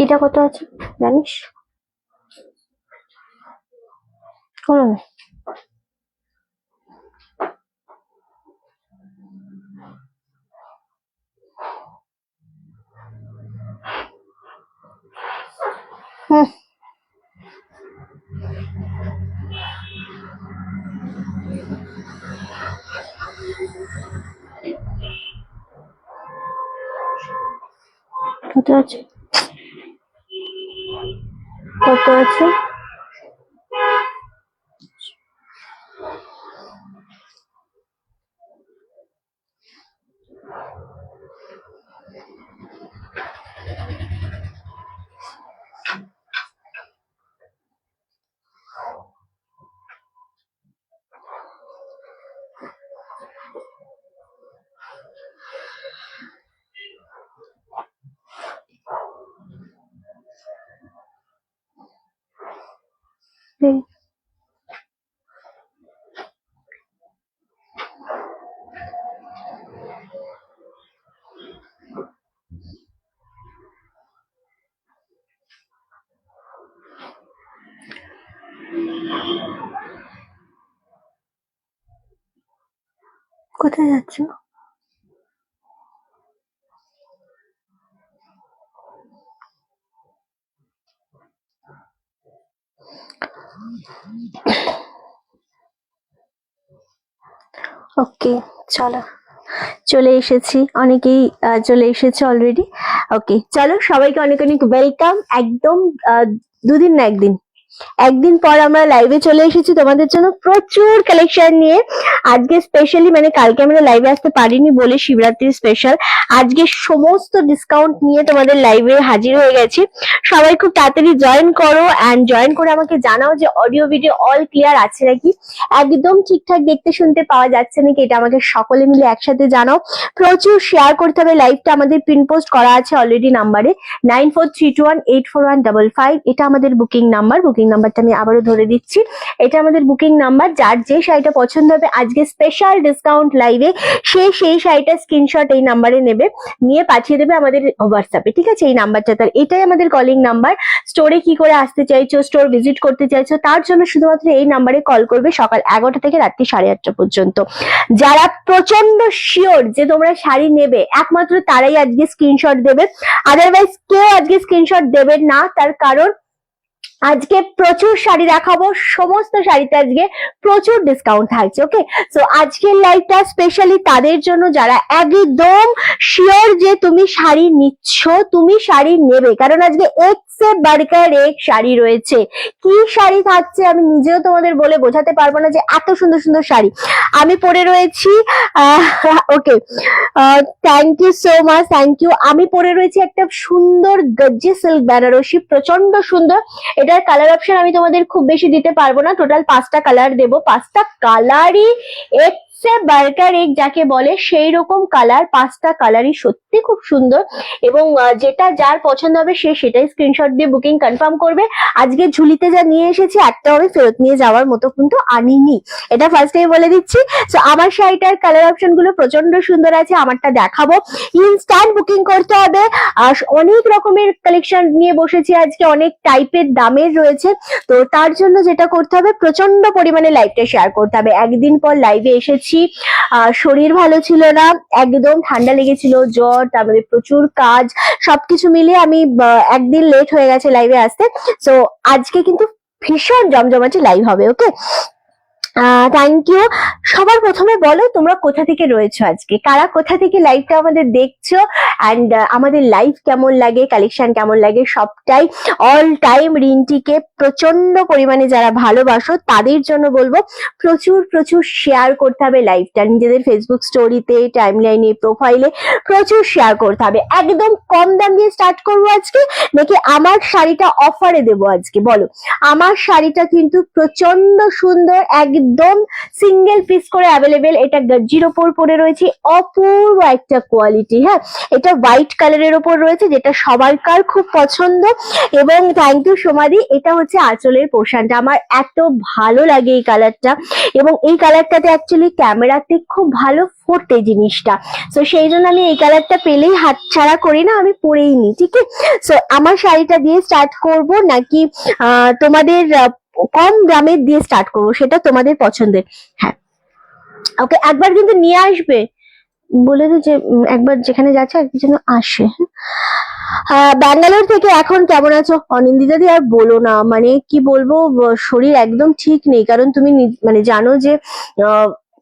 এটা কত আছে জানিস? বলো না। হুম, কত আছে? কত আছে? এই, কোথায় যাচ্ছ? ওকে, চলো চলে এসেছি, অনেকেই চলে এসেছে অলরেডি। ওকে চলো, সবাইকে অনেক অনেক ওয়েলকাম। একদম দুদিন না একদিন পর আমরা লাইভে চলে এসেছি তোমাদের জন্য প্রচুর কালেকশন নিয়ে। আজকে স্পেশালি মানে কালকে আমরা লাইভে আসতে পারিনি বলে শিবরাত্রি স্পেশাল আজকে সমস্ত ডিসকাউন্ট নিয়ে তোমাদের লাইভে হাজির হয়ে গেছি। সবাই খুব তাড়াতাড়ি জয়েন করো অ্যান্ড জয়েন করে আমাকে জানাও যে অডিও ভিডিও অল ক্লিয়ার আছে নাকি, একদম ঠিকঠাক দেখতে শুনতে পাওয়া যাচ্ছে নাকি, এটা আমাকে সকলে মিলে একসাথে জানাও। প্রচুর শেয়ার করতে হবে লাইভটা, আমাদের পিন পোস্ট করা আছে অলরেডি নাম্বারে 9432184155। এটা আমাদের বুকিং নাম্বার। বুকিং নাম্বারটা আমি আবারও ধরে দিচ্ছি, এটা আমাদের বুকিং নাম্বার। যার যে শাড়িটা পছন্দ হবে আজকে স্পেশাল ডিসকাউন্ট লাইভে সেই শাড়িটা স্ক্রিনশট এই নাম্বারে নেবে, নিয়ে পাঠিয়ে দেবে আমাদের হোয়াটসঅ্যাপে, ঠিক আছে? এই নাম্বারটা তার, এটাই আমাদের কলিং নাম্বার। স্টোরে কি করে আসতে চাইছো, স্টোর ভিজিট করতে চাইছো, তার জন্য শুধুমাত্র এই নাম্বারে কল করবে সকাল 11টা থেকে রাত্রি 8:30 পর্যন্ত। যারা প্রচন্ড শিওর যে তোমরা শাড়ি নেবে একমাত্র তারাই আজকে স্ক্রিনশট দেবে, আদারওয়াইজ কেউ আজকে স্ক্রিনশট দেবে না। তার কারণ আজকে প্রচুর শাড়ি দেখাবো, সমস্ত শাড়িতে আজকে প্রচুর ডিসকাউন্ট থাকছে। ওকে, তো আজকের লাইভটা স্পেশালি তাদের জন্য যারা একদম শিওর যে তুমি শাড়ি নিচ্ছ, তুমি শাড়ি নেবে, কারণ আজকে এক সে বাড়কার এক শাড়ি রয়েছে। কি শাড়ি থাকছে আমি নিজেও তোমাদের বলে বোঝাতে পারবো না, যে এত সুন্দর সুন্দর শাড়ি আমি পরে রয়েছি। Okay, thank you so much, thank you. আমি পরে রয়েছি একটা সুন্দর গজ্জি সিল্ক বেনারসি, প্রচন্ড সুন্দর। এটার কালার অপশন আমি তোমাদের খুব বেশি দিতে পারবো না, টোটাল 5টা কালার দেবো। 5টা কালারই এক সে বারকার এক যাকে বলে সেই রকম কালার, 5টা কালারই সত্যি খুব সুন্দর। এবং যেটা যার পছন্দ হবে সে সেটাই স্ক্রিনশট দিয়ে বুকিং কনফার্ম করবে। আজকে ঝুলিতে যা নিয়ে এসেছি একটা আমি ফেরত নিয়ে যাওয়ার মতো কিন্তু আনিনি, এটা ফার্স্টেই বলে দিচ্ছি। তো আমার শাড়িটার কালার অপশন গুলো প্রচন্ড সুন্দর আছে, আমারটা দেখাবো। ইনস্ট্যান্ট বুকিং করতে হবে। আর অনেক রকমের কালেকশন নিয়ে বসেছি আজকে, অনেক টাইপের দামের রয়েছে। তো তার জন্য যেটা করতে হবে, প্রচন্ড পরিমাণে লাইভটা শেয়ার করতে হবে। একদিন পর লাইভে এসেছি, শরীর ভালো ছিল না, একদম ঠান্ডা লেগেছিল, জ্বর, তারপরে প্রচুর কাজ, সবকিছু মিলিয়ে আমি একদিন লেট হয়ে গেছে লাইভে আসতে। তো আজকে কিন্তু ভীষণ জমজমাটি লাইভ হবে। ওকে, থ্যাংক ইউ। সবার প্রথমে বলো তোমরা কোথা থেকে রয়েছো, আজকে কারা কোথা থেকে লাইভটা আমাদের দেখছো, অ্যান্ড আমাদের লাইভ কেমন লাগে, কালেকশন কেমন লাগে, সবটাই অল টাইম রিন্টিকে প্রচন্ড পরিমাণে যারা ভালোবাসো তাদের জন্য বলবো প্রচুর প্রচুর শেয়ার করতে হবে লাইভটা, নিজেদের ফেসবুক স্টোরিতে, টাইমলাইনে, প্রোফাইলে প্রচুর শেয়ার করতে হবে। একদম কম দাম দিয়ে স্টার্ট করবো আজকে, নাকি আমার শাড়িটা অফারে দেবো আজকে? বলো, আমার শাড়িটা কিন্তু প্রচন্ড সুন্দর, একদম একদম সিঙ্গেল পিস করে অ্যাভেলেবেল। এটা গজ্জির ওপর পরে রয়েছে, অপূর্ব একটা কোয়ালিটি। হ্যাঁ, এটা হোয়াইট কালারের ওপর রয়েছে, যেটা সবারকার খুব পছন্দ। এবং থ্যাংক ইউ সোমাদি, এটা হচ্ছে আঁচলের পোর্শনটা। আমার এত ভালো লাগে এই কালারটা, এবং এই কালারটাতে অ্যাকচুয়ালি ক্যামেরাতে খুব ভালো ফোটে জিনিসটা। তো সেই জন্য আমি এই কালারটা পেলেই হাতছাড়া করি না, আমি পরেই নিই। ঠিক আছে, সো আমার শাড়িটা দিয়ে স্টার্ট করব নাকি তোমাদের কম দামের দিয়ে স্টার্ট করবো, সেটা তোমাদের পছন্দের। হ্যাঁ, ওকে, একবার কিন্তু নিয়ে আসবে, বলে দে যে একবার যেখানে যাচ্ছে একদিন যেন আসে। ব্যাঙ্গালোর থেকে এখন কেমন আছো অনিন্দিতা দি? আর বলো না, মানে কি বলবো, শরীর একদম ঠিক নেই। কারণ তুমি মানে জানো যে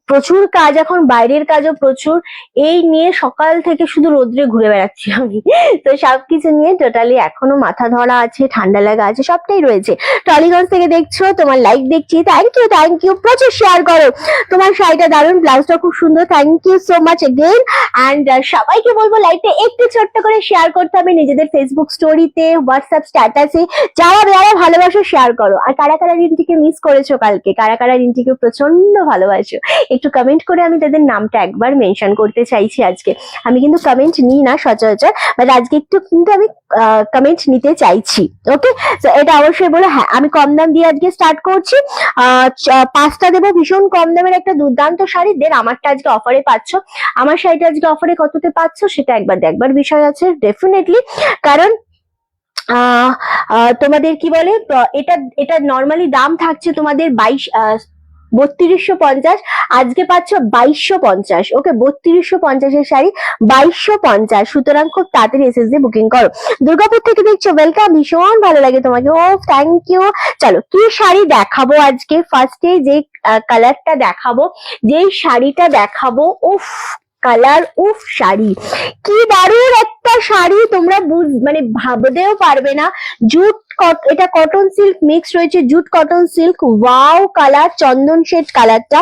প্রচুর কাজ, এখন বাইরের কাজও প্রচুর। এই নিয়ে সকাল থেকে শুধু রোদ্রে ঘুরে বেড়াচ্ছি আমি। তো সবকিছু নিয়ে টোটালি এখনো মাথা ধরা আছে, ঠান্ডা লাগা আছে, সবটাই রয়েছে। টলিগঞ্জ থেকে দেখছো, তোমার লাইক দেখছি, থ্যাংক ইউ, প্রচুর শেয়ার করো। তোমার শাড়িটা দারুণ, ব্লাউজটা খুব সুন্দর, thank you so much again. And সবাইকে বলবো লাইকটা একটু ছোট্ট করে শেয়ার করতে হবে, নিজেদের ফেসবুক স্টোরিতে, হোয়াটসঅ্যাপ স্ট্যাটাসে, যারা যারা ভালোবাসো শেয়ার করো। আর কারা কারা রিন্টিকে মিস করেছো কালকে, কারা কারা রিন্টিকে প্রচন্ড ভালোবাসো, একটু কমেন্ট করে আমি তাদের নামটা একবার মেনশন করতে চাইছি আজকে। আমি কিন্তু কমেন্ট নিই না সচরাচর, বাট আজকে একটু কিন্তু আমি কমেন্ট নিতে চাইছি। ওকে, তো এটা অবশ্যই বলো। হ্যাঁ, আমি কম দাম দিয়ে আজকে স্টার্ট করছি। 5টা দেবো ভীষণ কম দামের একটা দুর্দান্ত শাড়ি। দেন আমারটা আজকে অফারে পাচ্ছ। আমার শাড়িটা আজকে অফারে কততে পাচ্ছ সেটা একবার দেখবার বিষয় আছে ডেফিনেটলি। কারণ তোমাদের কি বলে, এটা এটা নর্মালি দাম থাকছে তোমাদের 3250, আজকে পাচ্ছ 2250। ওকে, 3250 শাড়ি 2250, সুতরাং খুব তাড়াতাড়ি এসএস দিয়ে বুকিং করো। দুর্গাপুর থেকে দেখছো, ওয়েলকাম, ভীষণ ভালো লাগে তোমাকে, ও থ্যাংক ইউ। চলো, কি শাড়ি দেখাবো আজকে? ফার্স্টে যে কালারটা দেখাবো, যেই শাড়িটা দেখাবো, উফ কালার, উফ শাড়ি, কি দারুণ একটা শাড়ি, তোমরা মানে ভাবতেও পারবে না। জুট, এটা কটন সিল্ক মিক্স রয়েছে, jute cotton silk, wow colour, চন্দন শেড কালারটা।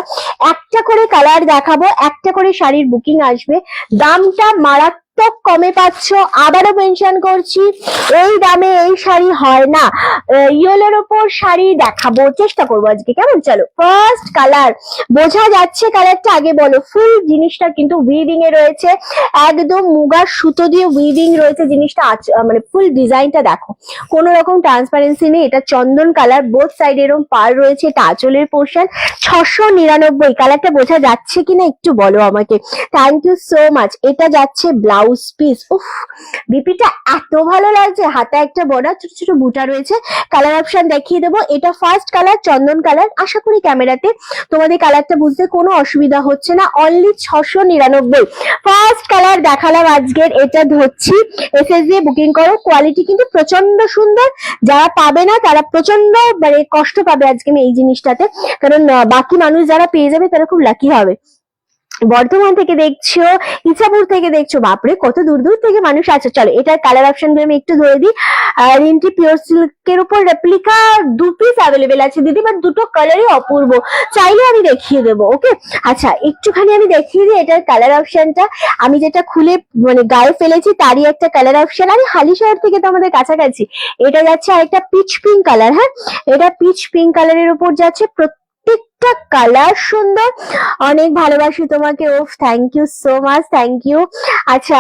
একটা করে কালার দেখাবো, একটা করে শাড়ির বুকিং আসবে। দামটা মারাত্মক কমে পাচ্ছ, আবারও মেনশন করছি, এই দামে এই শাড়ি হয় না। ইয়েলোর ওপর শাড়ি দেখাবো, চেষ্টা করবো আজকে, কেমন? চলো, ফার্স্ট কালার, বোঝা যাচ্ছে কালারটা? আগে বলো। ফুল জিনিসটা কিন্তু উইভিং এ রয়েছে, একদম মুগার সুতো দিয়ে উইভিং রয়েছে জিনিসটা, মানে ফুল ডিজাইনটা দেখো, কোন রকম ট্রান্সপারেন্সি নেই। এটা চন্দন কালার, বোথ সাইড এরকম পার রয়েছে, এটা আঁচলের পোর্শন। 699, কালারটা বোঝা যাচ্ছে কিনা একটু বলো আমাকে। Thank you so much. এটা যাচ্ছে ব্লাউজ পিস, উফ বিপিটা এত ভালো লাগছে, হাতে একটা বড়া ছোট ছোট বুটা রয়েছে। কালার অপশন দেখিয়ে দেবো। এটা ফার্স্ট কালার, চন্দন কালার। আশা করি ক্যামেরাতে তোমাদের কালারটা বুঝতে কোনো অসুবিধা হচ্ছে না। অনলি 699। ফার্স্ট কালার দেখালাম আজকের, এটা ধরছি, এসএস দিয়ে বুকিং করো। কোয়ালিটি কিন্তু প্রচন্ড সুন্দর, যারা পাবে না তারা প্রচন্ড মানে কষ্ট পাবে আজকে আমি এই জিনিসটাতে, কারণ বাকি মানুষ যারা পেয়ে যাবে তারা খুব লাকি হবে। বর্ধমান থেকে দেখছো, ইছাপুর থেকে দেখছো, বাপরে কত দূর দূর থেকে মানুষ আছে। চলো, এটার কালার অপশন গুলো আমি একটু ধরে দিই। রিন্টি পিওর সিল্কের উপর রেপ্লিকা 2 পিস অ্যাভেলেবেল আছে দিদি, বাট দুটো কালারই অপূর্ব, চাইলে আমি দেখিয়ে দেবো। ওকে, আচ্ছা একটুখানি আমি দেখিয়ে দিই এটার কালার অপশনটা। আমি যেটা খুলে মানে গায়ে ফেলেছি তারই একটা কালার অপশন। আমি হালিশহর থেকে তো আমাদের কাছাকাছি। এটা যাচ্ছে আরেকটা পিচ পিঙ্ক কালার। হ্যাঁ, এটা পিচ পিঙ্ক কালারের উপর যাচ্ছে, প্রত্যেকটা কালার সুন্দর, অনেক ভালোবাসি তোমাকে, ওফ thank you so much, thank you. আচ্ছা,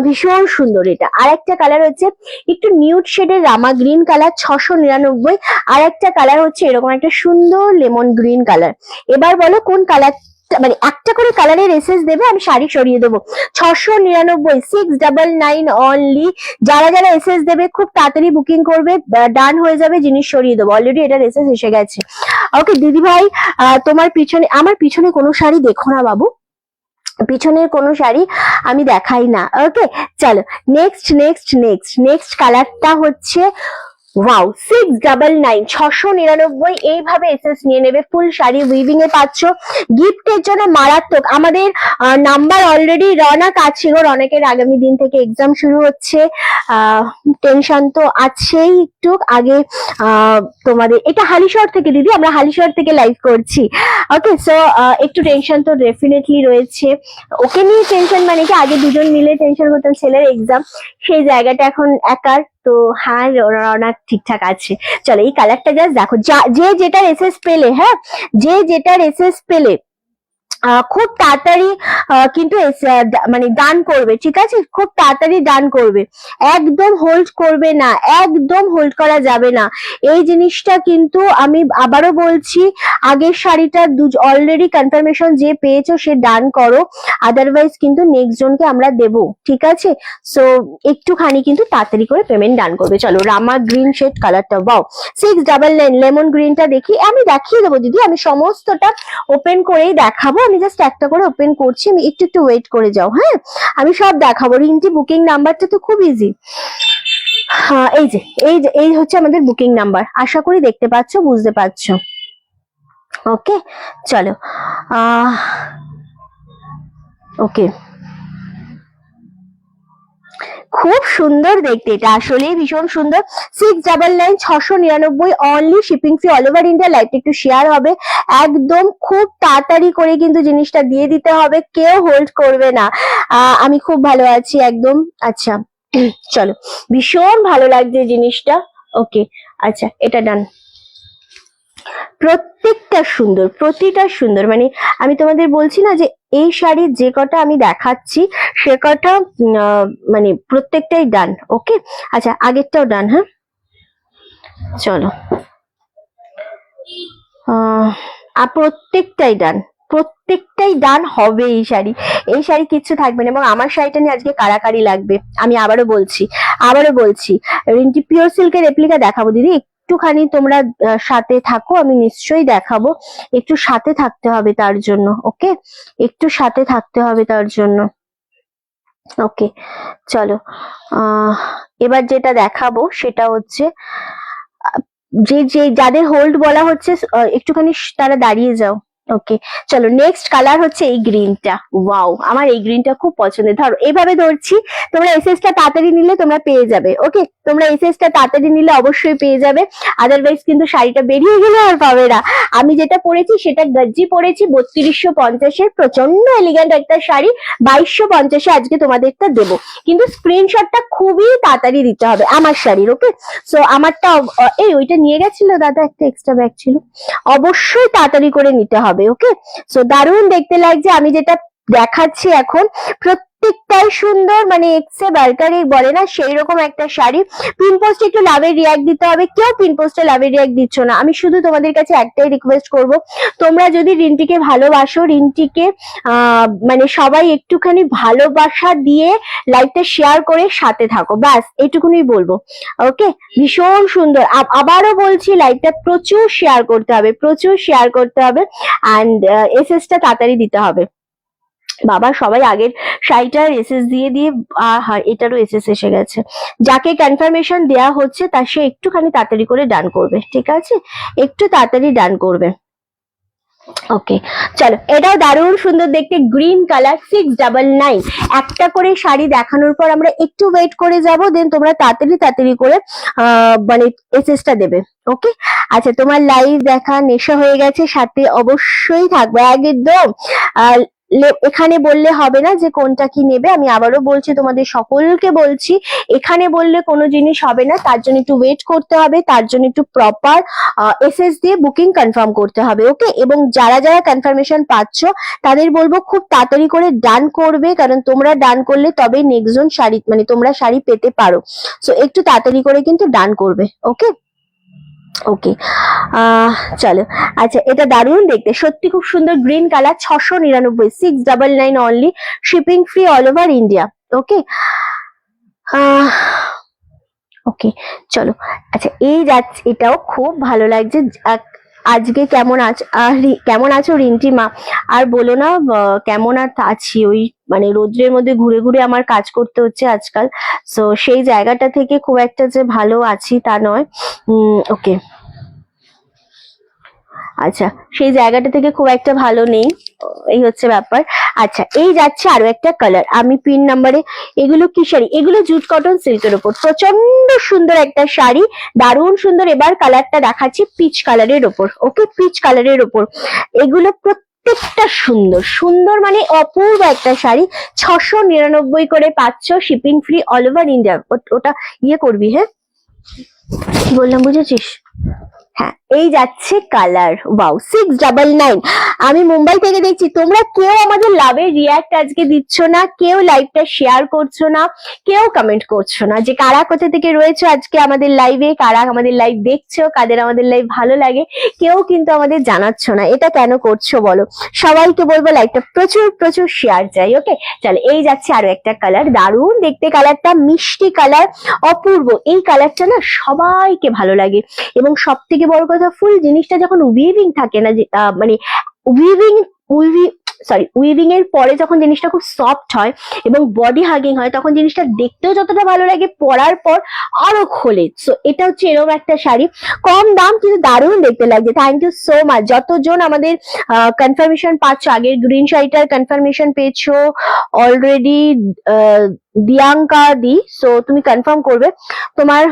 ভীষণ সুন্দর। এটা আর একটা কালার হচ্ছে একটু নিউড শেডের রামা গ্রিন কালার, 699। আর একটা কালার হচ্ছে এরকম একটা সুন্দর লেমন গ্রিন কালার। এবার বলো কোন কালার, মানে একটা করে কালারের এসএস দেবে, আমি শাড়ি সরিয়ে দেবো। 699, 699 অনলি। যারা যারা এসএস দেবে খুব তাড়াতাড়ি বুকিং করবে, ডান হয়ে যাবে, জিনিস সরিয়ে দেবো। অলরেডি এটার এসএস এসে গেছে। ওকে দিদি ভাই, তোমার পিছনে, আমার পিছনে কোনো শাড়ি দেখো না বাবু, পিছনের কোনো শাড়ি আমি দেখাই না। ওকে, চলো নেক্সট নেক্সট নেক্সট নেক্সট কালারটা হচ্ছে ওয়াও 699, 699। এইভাবে এসএস নিয়ে নেবে, ফুল শাড়ি উইভিং এ পাচ্ছ। গিফটের জন্য মারাত্মক। আমাদের নাম্বার অলরেডি রনক আছে গো, রনকের আগামী দিন থেকে এক্সাম শুরু হচ্ছে, টেনশন তো আছেই একটু। আগে তোমাদের এটা হালিশহর থেকে দিদি, আমরা হালিশহর থেকে লাইভ করছি। ওকে, সো একটু টেনশন তো ডেফিনেটলি রয়েছে। ওকে নিয়ে টেনশন মানে কি, আগে দুজন মিলে টেনশন করতাম, ছেলের এক্সাম, সেই জায়গাটা এখন একার, তো হ্যাঁ রওনা ঠিকঠাক আছে। চলো এই কালারটা জাস্ট দেখো, যে যেটার এসএস পেলে, হ্যাঁ যে যেটার এসএস পেলে খুব তাড়াতাড়ি কিন্তু মানে ডান করবে, ঠিক আছে, খুব তাড়াতাড়ি ডান করবে, একদম হোল্ড করবে না, একদম হোল্ড করা যাবে না। এই জিনিসটা কিন্তু আমি আবারও বলছি, আগের শাড়িটা অলরেডি কনফার্মেশন যে পেয়েছো সে ডান করো, আদারওয়াইজ কিন্তু নেক্সট জনকে আমরা দেব, ঠিক আছে। সো একটুখানি কিন্তু তাড়াতাড়ি করে পেমেন্ট ডান করবে। চলো রামা গ্রিন শেড কালারটা, ওয়াও 699 লেমন গ্রিনটা দেখি, আমি দেখিয়ে দেবো দিদি, আমি সমস্তটা ওপেন করেই দেখাবো, আমি জাস্ট একটা করে ওপেন করছি, আমি একটু একটু ওয়েট করে যাও, হ্যাঁ আমি সব দেখাবো। রিন্টি বুকিং নাম্বারটা তো খুব ইজি, হ্যাঁ এই হচ্ছে আমাদের বুকিং নাম্বার, আশা করি দেখতে পাচ্ছ, বুঝতে পারছো। ওকে চলো ওকে, খুব সুন্দর দেখতে, এটা আসলে ভীষণ সুন্দর। 699 699 অনলি, শিপিং ফি অল ওভার ইন্ডিয়া। লাইভটা একটু শেয়ার হবে, একদম খুব তাড়াতাড়ি করে কিন্তু জিনিসটা দিয়ে দিতে হবে, কেউ হোল্ড করবে না। আমি খুব ভালো আছি একদম। আচ্ছা চলো, ভীষণ ভালো লাগছে জিনিসটা। ওকে আচ্ছা এটা ডান, প্রত্যেকটা সুন্দর, প্রতিটা সুন্দর, মানে আমি তোমাদের বলছি না যে এই শাড়ির যে কটা আমি দেখাচ্ছি সে কটা মানে প্রত্যেকটাই ডান। ওকে আচ্ছা আগেরটাও ডান, হ্যাঁ চলো প্রত্যেকটাই ডান, প্রত্যেকটাই ডান হবে। এই শাড়ি কিচ্ছু থাকবে না, এবং আমার শাড়িটা নিয়ে আজকে কারাকারি লাগবে। আমি আবারও বলছি রিন্টি পিওর সিল্কের রেপ্লিকা দেখাবো দিদি, একটুখানি তোমরা সাথে থাকো, আমি নিশ্চয়ই দেখাবো, একটু সাথে থাকতে হবে তার জন্য। ওকে একটু সাথে থাকতে হবে তার জন্য। ওকে চলো এবার যেটা দেখাবো সেটা হচ্ছে যাদের হোল্ড বলা হচ্ছে একটুখানি তারা দাঁড়িয়ে যাও। ওকে চলো নেক্সট কালার হচ্ছে এই গ্রিনটা, ওয়াও আমার এই গ্রিনটা খুব পছন্দের। ধরো এইভাবে ধরছি, তোমরা এসএসটা তাড়াতাড়ি নিলে তোমরা পেয়ে যাবে। ওকে তোমরা এসএসটা তাড়াতাড়ি নিলে অবশ্যই পেয়ে যাবে, আদারওয়াইজ কিন্তু শাড়িটা বেরিয়ে গেলে আর পাবে না। আমি যেটা পরেছি সেটা গজ্জি পরেছি 3250-এর, প্রচন্ড এলিগেন্ট একটা শাড়ি, 2250-এ আজকে তোমাদেরটা দেবো, কিন্তু স্ক্রিনশটটা খুবই তাড়াতাড়ি দিতে হবে আমার শাড়ির। ওকে সো আমারটা ওইটা নিয়ে গেছিল দাদা, একটা এক্সট্রা ব্যাগ ছিল, অবশ্যই তাড়াতাড়ি করে নিতে হবে। ওকে সো দারুণ দেখতে লাগছে, আমি যেটা দেখাচ্ছি এখন প্রত্যেকটাই সুন্দর, মানে এক্সে বার্কারি বলে না সেই রকম একটা শাড়ি। পিন পোস্টে একটু লাভের রিয়াক্ট দিতে হবে, কেউ পিন পোস্টে লাভের রিয়াক্ট দিচ্ছ না, আমি শুধু তোমাদের কাছে একটাই রিকোয়েস্ট করব, তোমরা যদি রিন্টিকে ভালোবাসো, রিন্টিকে মানে সবাই একটুখানি ভালোবাসা দিয়ে লাইভটা শেয়ার করে সাথে থাকো, ব্যাস এইটুকুনি বলবো। ওকে ভীষণ সুন্দর, আবারও বলছি লাইভটা প্রচুর শেয়ার করতে হবে, প্রচুর শেয়ার করতে হবে, অ্যান্ড এসএসটা তাড়াতাড়ি দিতে হবে। বাবা সবাই আগের শাড়িটার এসএস দিয়ে এটারও এসএস এসে গেছে, যাকে কনফার্মেশন দেয়া হচ্ছে তার সে একটুখানি তাড়াতাড়ি করে ডান করবে, ঠিক আছে, একটু তাড়াতাড়ি ডান করবে। ওকে চলো এটাও দারুণ সুন্দর দেখতে, গ্রিন কালার 699। একটা করে শাড়ি দেখানোর পর আমরা একটু ওয়েট করে যাব, দেন তোমরা তাড়াতাড়ি করে মানে এসএসটা দেবে। ওকে আচ্ছা তোমার লাইভ দেখা নেশা হয়ে গেছে, সাথে অবশ্যই থাকবে একদম। এখানে বললে হবে না যে কোনটা কি নেবে, আমি আবারও বলছি তোমাদের সকলকে বলছি, এখানে বললে কোনো জিনিস হবে না, তার জন্য একটু ওয়েট করতে হবে, তার জন্য একটু প্রপার এসএস দিয়ে বুকিং কনফার্ম করতে হবে। ওকে এবং যারা যারা কনফার্মেশন পাচ্ছ তাদের বলবো খুব তাড়াতাড়ি করে ডান করবে, কারণ তোমরা ডান করলে তবে নেক্সট জন শাড়ি মানে তোমরা শাড়ি পেতে পারো, সো একটু তাড়াতাড়ি করে কিন্তু ডান করবে। ওকে ওকে চলো আচ্ছা এটা দারুণ দেখতে, সত্যি খুব সুন্দর, green colour 699, 699 only, shipping free all over India. Okay okay চলো আচ্ছা এই যাচ্ছে, এটাও খুব ভালো লাগছে। আজকে কেমন আছো রিন্টি মা? আর বলো না, কেমন আর আছি, ওই মানে রোদ্রের মধ্যে ঘুরে ঘুরে আমার কাজ করতে হচ্ছে আজকাল, সো সেই জায়গাটা থেকে খুব একটা যে ভালো আছি তা নয়। ওকে আচ্ছা সেই জায়গাটা থেকে খুব একটা ভালো নেই, এই হচ্ছে ব্যাপার। আচ্ছা এই যাচ্ছে আরো একটা কালার, আমি পিন নাম্বারে, এগুলো কি শাড়ি? এগুলো জুট কটন সিল্কের উপর, প্রচন্ড সুন্দর একটা শাড়ি, দারুণ সুন্দর। এবার কালারটা দেখাচ্ছি পিচ কালারের ওপর। ওকে পিচ কালারের ওপর, এগুলো প্রত্যেকটা সুন্দর সুন্দর, মানে অপূর্ব একটা শাড়ি। 699 করে পাচ্ছ, shipping free all over India. ওটা ইয়ে করবি, হ্যাঁ কি বললাম বুঝেছিস? হ্যাঁ, এই যাচ্ছে কালার, ওয়াও 699। আমি মুম্বাই থেকে দেখছি তোমরা কেউ আমাদের লাভের রিয়াক্ট আজকে দিচ্ছ না, কেউ লাইভটা শেয়ার করছো না, কেউ কমেন্ট করছো না যে কারা কোথা থেকে রয়েছে আজকে আমাদের লাইভে, কারা আমাদের লাইভ দেখছো, কাদের আমাদের লাইভ ভালো লাগে, কেউ কিন্তু আমাদের জানাচ্ছ না। এটা কেন করছো বলো? সবাইকে বলবো লাইভটা প্রচুর প্রচুর শেয়ার চাই। ওকে, চলো এই যাচ্ছে আরো একটা কালার, দারুণ দেখতে কালারটা, মিষ্টি কালার, অপূর্ব। এই কালারটা না সবাইকে ভালো লাগে, এবং সব থেকে বড় কথা ফুল জিনিসটা যখন উইভিং থাকে না, মানে উইভিং এর পরে যখন জিনিসটা খুব সফট হয় এবং বডি হাগিং হয়, তখন জিনিসটা দেখতেও যতটা ভালো লাগে, পরার পর আরো খোলে। সো এটা হচ্ছে এরকম একটা শাড়ি, কম দাম কিন্তু দারুণ দেখতে লাগছে। থ্যাংক ইউ সো মাচ যতজন আমাদের কনফার্মেশন পাচ্ছ, আগের গ্রিন শাড়িটার কনফার্মেশন পেয়েছো অলরেডি দিয়াঙ্কা দি। সো তুমি কনফার্ম করবে, তোমার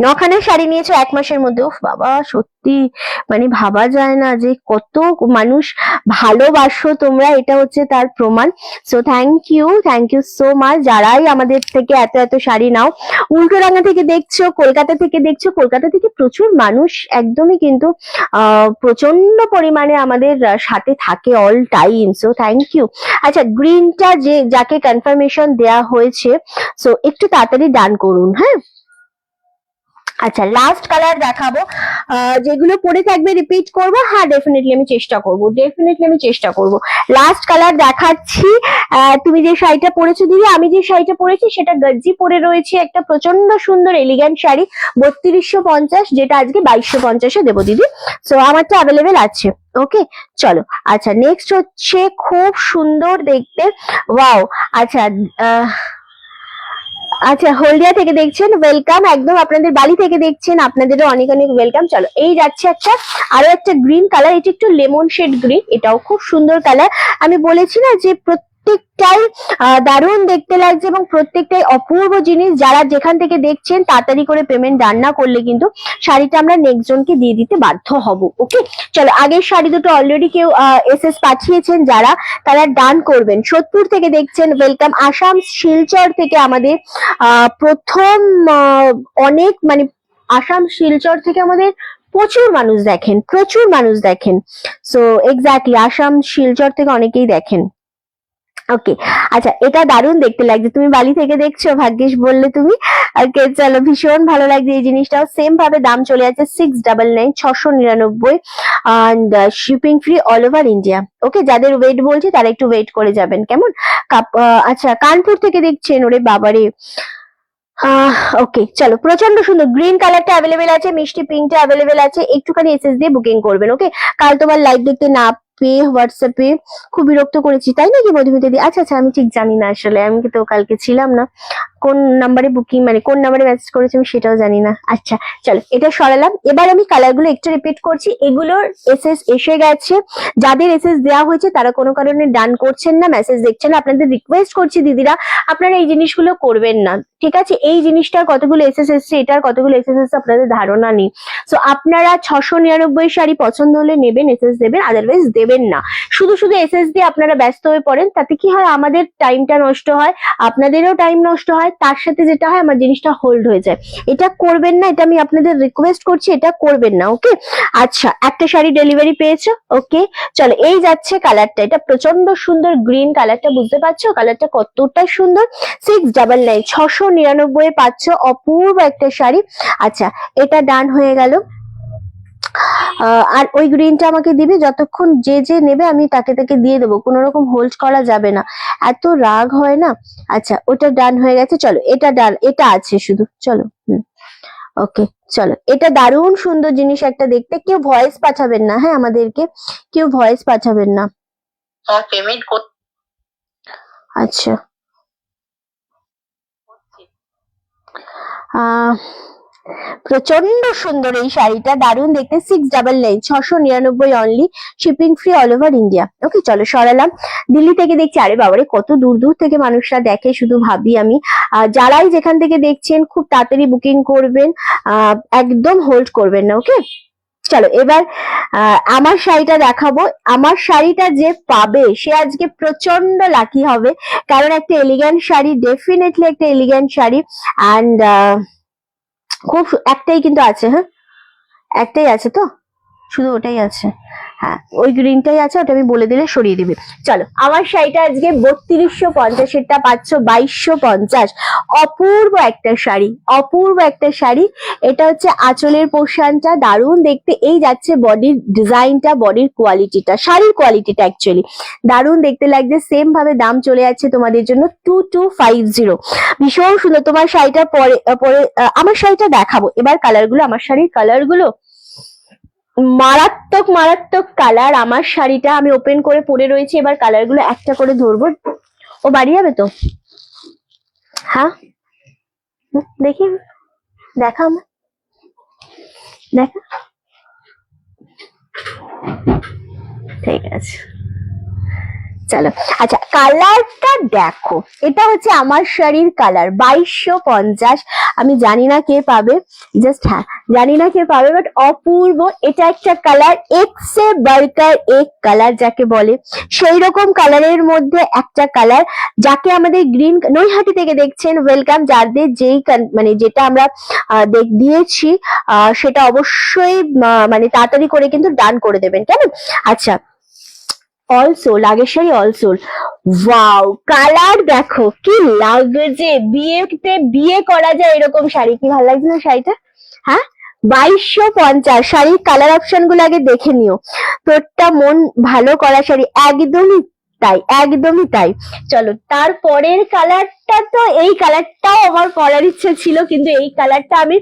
9খানা শাড়ি নিয়েছো 1 মাসের মধ্যে। উফ বাবা, সত্যি মানে ভাবা যায় না যে কত মানুষ ভালোবাসো তোমরা, এটা হচ্ছে তার প্রমাণ। So thank you so much যারাই আমাদের থেকে এত এত শাড়ি নাও। উল্টোডাঙ্গা থেকে দেখছো, কলকাতা থেকে দেখছো, কলকাতা থেকে প্রচুর মানুষ একদমই কিন্তু প্রচন্ড পরিমাণে আমাদের সাথে থাকে all time. So thank you. আচ্ছা, গ্রিনটা যাকে কনফার্মেশন দেয়া হয়েছে, সো একটু তাড়াতাড়ি ডান করুন, হ্যাঁ। আচ্ছা, লাস্ট কালার দেখাবো, যেগুলো পরে থাকবে রিপিট করবো। হ্যাঁ, ডেফিনেটলি আমি চেষ্টা করবো। লাস্ট কালার দেখাচ্ছি। তুমি যে শাড়িটা পরেছো দিদি, আমি যে শাড়িটা পরেছি সেটা গজ্জি পরে রয়েছে, একটা প্রচন্ড সুন্দর এলিগ্যান্ট শাড়ি, 3250, যেটা আজকে 2250-এ দেবো দিদি। সো আমারটা অ্যাভেলেবেল আছে। ওকে, চলো। আচ্ছা, নেক্সট হচ্ছে খুব সুন্দর দেখতে, ওয়াও। আচ্ছা, আচ্ছা, হলদিয়া থেকে দেখছেন, ওয়েলকাম। একদম আপনাদের বালি থেকে দেখছেন, আপনাদেরও অনেক অনেক ওয়েলকাম। চলো, এই যাচ্ছে আরো একটা গ্রিন কালার, এটা একটু লেমন শেড গ্রিন, এটাও খুব সুন্দর কালার। আমি বলেছি না যে প্রত্যেকটাই দারুণ দেখতে লাগছে এবং প্রত্যেকটাই অপূর্ব জিনিস। যারা যেখান থেকে দেখছেন তাড়াতাড়ি করে পেমেন্ট ডান না করলে কিন্তু শাড়িটা আমরা নেক্সট জনকে দিয়ে দিতে বাধ্য হব। ওকে, চলো, আগের শাড়ি দুটো অলরেডি কেউ এসএস পাঠিয়েছেন, যারা তারা ডান করবেন। সোদপুর থেকে দেখছেন, ওয়েলকাম। আসাম শিলচর থেকে আমাদের প্রথম অনেক, মানে আসাম শিলচর থেকে আমাদের প্রচুর মানুষ দেখেন। সো এক্স্যাক্টলি আসাম শিলচর থেকে অনেকেই দেখেন। ওকে, আচ্ছা, এটা দারুণ দেখতে লাগছে। তুমি বালি থেকে দেখছো, ভাগ্যিস বললে তুমি। ওকে, চলো, ভীষণ ভালো লাগছে এই জিনিসটাও। সেম ভাবে দাম চলে যাচ্ছে 699, 699, and shipping free all over India. Okay, যাদের ওয়েট বলছি তারা একটু ওয়েট করে যাবেন, কেমন? আচ্ছা, কানপুর থেকে দেখছেন, ওরে বাবারে। ওকে, চলো, প্রচন্ড সুন্দর গ্রিন কালারটা অ্যাভেলেবেল আছে, মিষ্টি পিঙ্কটা অ্যাভেলেবেল আছে। একটুখানি এসএস দিয়ে বুকিং করবেন। ওকে, কাল তোমার লাইভ দেখতে না পেয়ে হোয়াটসঅ্যাপে খুব বিরক্ত করেছি, তাই নাকি মধুমিতা দি? আচ্ছা, আমি ঠিক জানি না, আসলে আমি তো কালকে ছিলাম না। কোন নাম্বারে বুকিং, মানে কোন নাম্বারে মেসেজ করেছি আমি সেটাও জানি না। আচ্ছা, চলো, এটা সরালাম। এবার আমি কালারগুলো একটু রিপিট করছি। এগুলোর এসএস এসে গেছে, যাদের এসএস দেওয়া হয়েছে তারা কোনো কারণে ডান করছেন না, মেসেজ দেখছেন না। আপনাদের রিকোয়েস্ট করছি দিদিরা, আপনারা এই জিনিসগুলো করবেন না, ঠিক আছে? এই জিনিসটার কতগুলো এসএস এসছে, এটার কতগুলো এসএস এসছে আপনাদের ধারণা নেই। সো আপনারা 699 শাড়ি পছন্দ হলে নেবেন, এসএস দেবেন, আদারওয়াইজ দেবেন না। শুধু এসএস দিয়ে আপনারা ব্যস্ত হয়ে পড়েন, তাতে কি হয়, আমাদের টাইমটা নষ্ট হয়, আপনাদেরও টাইম নষ্ট হয়, তার সাথে যেটা হয় আমার জিনিসটা হোল্ড হয়ে যায়। এটা করবেন না, এটা আমি আপনাদের রিকোয়েস্ট করছি, এটা করবেন না। ওকে, আচ্ছা, একটা শাড়ি ডেলিভারি পেয়েছো। ওকে, চলো, এই যাচ্ছে কালারটা, এটা প্রচন্ড সুন্দর গ্রিন কালারটা, বুঝতে পারছো কালারটা কতটা সুন্দর? 699, 699 পাচ্ছ, অপূর্ব একটা শাড়ি। আচ্ছা, এটা ডান হয়ে গেল। আর ওই গ্রিনটা আমাকে দিবে, যতক্ষণ যে নেবে আমি তাকে দিয়ে দেবো, কোনো রকম হোল্ড করা যাবে না, এত রাগ হয় না। আচ্ছা, ওটা ডান হয়ে গেছে। চলো, এটা ডান, এটা আছে শুধু, চলো। ওকে, চলো, এটা দারুণ সুন্দর জিনিস একটা দেখতে। কেউ ভয়েস পাঠাবেন না, হ্যাঁ, আমাদেরকে কেউ ভয়েস পাঠাবেন না। পেমেন্ট আচ্ছা, প্রচন্ড সুন্দর এই শাড়িটা, দারুণ দেখতে। 699, 699 only, shipping free all over India. Okay, চলো, সরালাম। দিল্লি থেকে দেখছি, আরে বাবারে কত দূর দূর থেকে মানুষরা দেখে, শুধু ভাবি আমি। যারাই যেখান থেকে দেখছেন খুব তাড়াতাড়ি বুকিং করবেন, একদম হোল্ড করবেন না। ওকে, চলো এবার আমার শাড়িটা দেখাবো। আমার শাড়িটা যে পাবে সে আজকে প্রচন্ড লাকি হবে, কারণ একটা এলিগ্যান্ট শাড়ি, ডেফিনেটলি একটা এলিগ্যান্ট শাড়ি। অ্যান্ড খুব একটাই কিন্তু আছে, হ্যাঁ একটাই আছে তো, শুধু ওটাই আছে, হ্যাঁ ওই গ্রিনটাই আছে, ওটা আমি বলে দিলে সরিয়ে দিবে। চলো আমার শাড়িটা আজকে 3250-এরটা পাচ্ছ 2250। অপূর্ব একটা শাড়ি, অপূর্ব একটা শাড়ি। এটা হচ্ছে আঁচলের পোর্শনটা, দারুণ দেখতে। এই যাচ্ছে বডির ডিজাইনটা, বডির কোয়ালিটিটা, শাড়ির কোয়ালিটিটা অ্যাকচুয়ালি দারুণ দেখতে লাগছে। সেম ভাবে দাম চলে যাচ্ছে তোমাদের জন্য 2250। ভীষণ সুন্দর। তোমার শাড়িটা পরে পরে আমার শাড়িটা দেখাবো এবার কালারগুলো, আমার শাড়ির কালারগুলো মারাত্মক মারাত্মক কালার। আমার শাড়িটা আমি ওপেন করে পরে রয়েছে, এবার কালার গুলো একটা করে ধরবো। ও বাড়ি যাবে তো? হ্যাঁ দেখি, দেখা আমার, দেখা, ঠিক আছে চলো। আচ্ছা কালারটা দেখো, এটা হচ্ছে আমার শাড়ির কালার 2250। আমি জানি না কে পাবে, জাস্ট হ্যাঁ জানি না কে পাবে, বাট অপূর্ব। এটা একটা কালার, এক্সে বার্কার এক কালার যাকে বলে, সেই রকম কালারের মধ্যে একটা কালার, যাকে আমাদের গ্রিন নৈহাটি থেকে দেখছেন ওয়েলকাম। যাদের যেই মানে যেটা আমরা দিয়েছি সেটা অবশ্যই মানে তাড়াতাড়ি করে কিন্তু ডান করে দেবেন, কেমন? আচ্ছা অল সোল, আগের sari all sold. Wow colour দেখো কি লাগছে, বিয়েতে বিয়ে করা যায় এরকম শাড়ি। কি ভালো লাগছে না শাড়িটা? হ্যাঁ 2250। শাড়ির কালার অপশন গুলো আগে দেখে নিও। তোরটা মন ভালো করা শাড়ি, একদমই তাই, একদমই তাই। চলো তারপরের কালারটা, তো এই কালারটাও আমার পরার ইচ্ছে ছিল, কিন্তু এই কালারটা আমি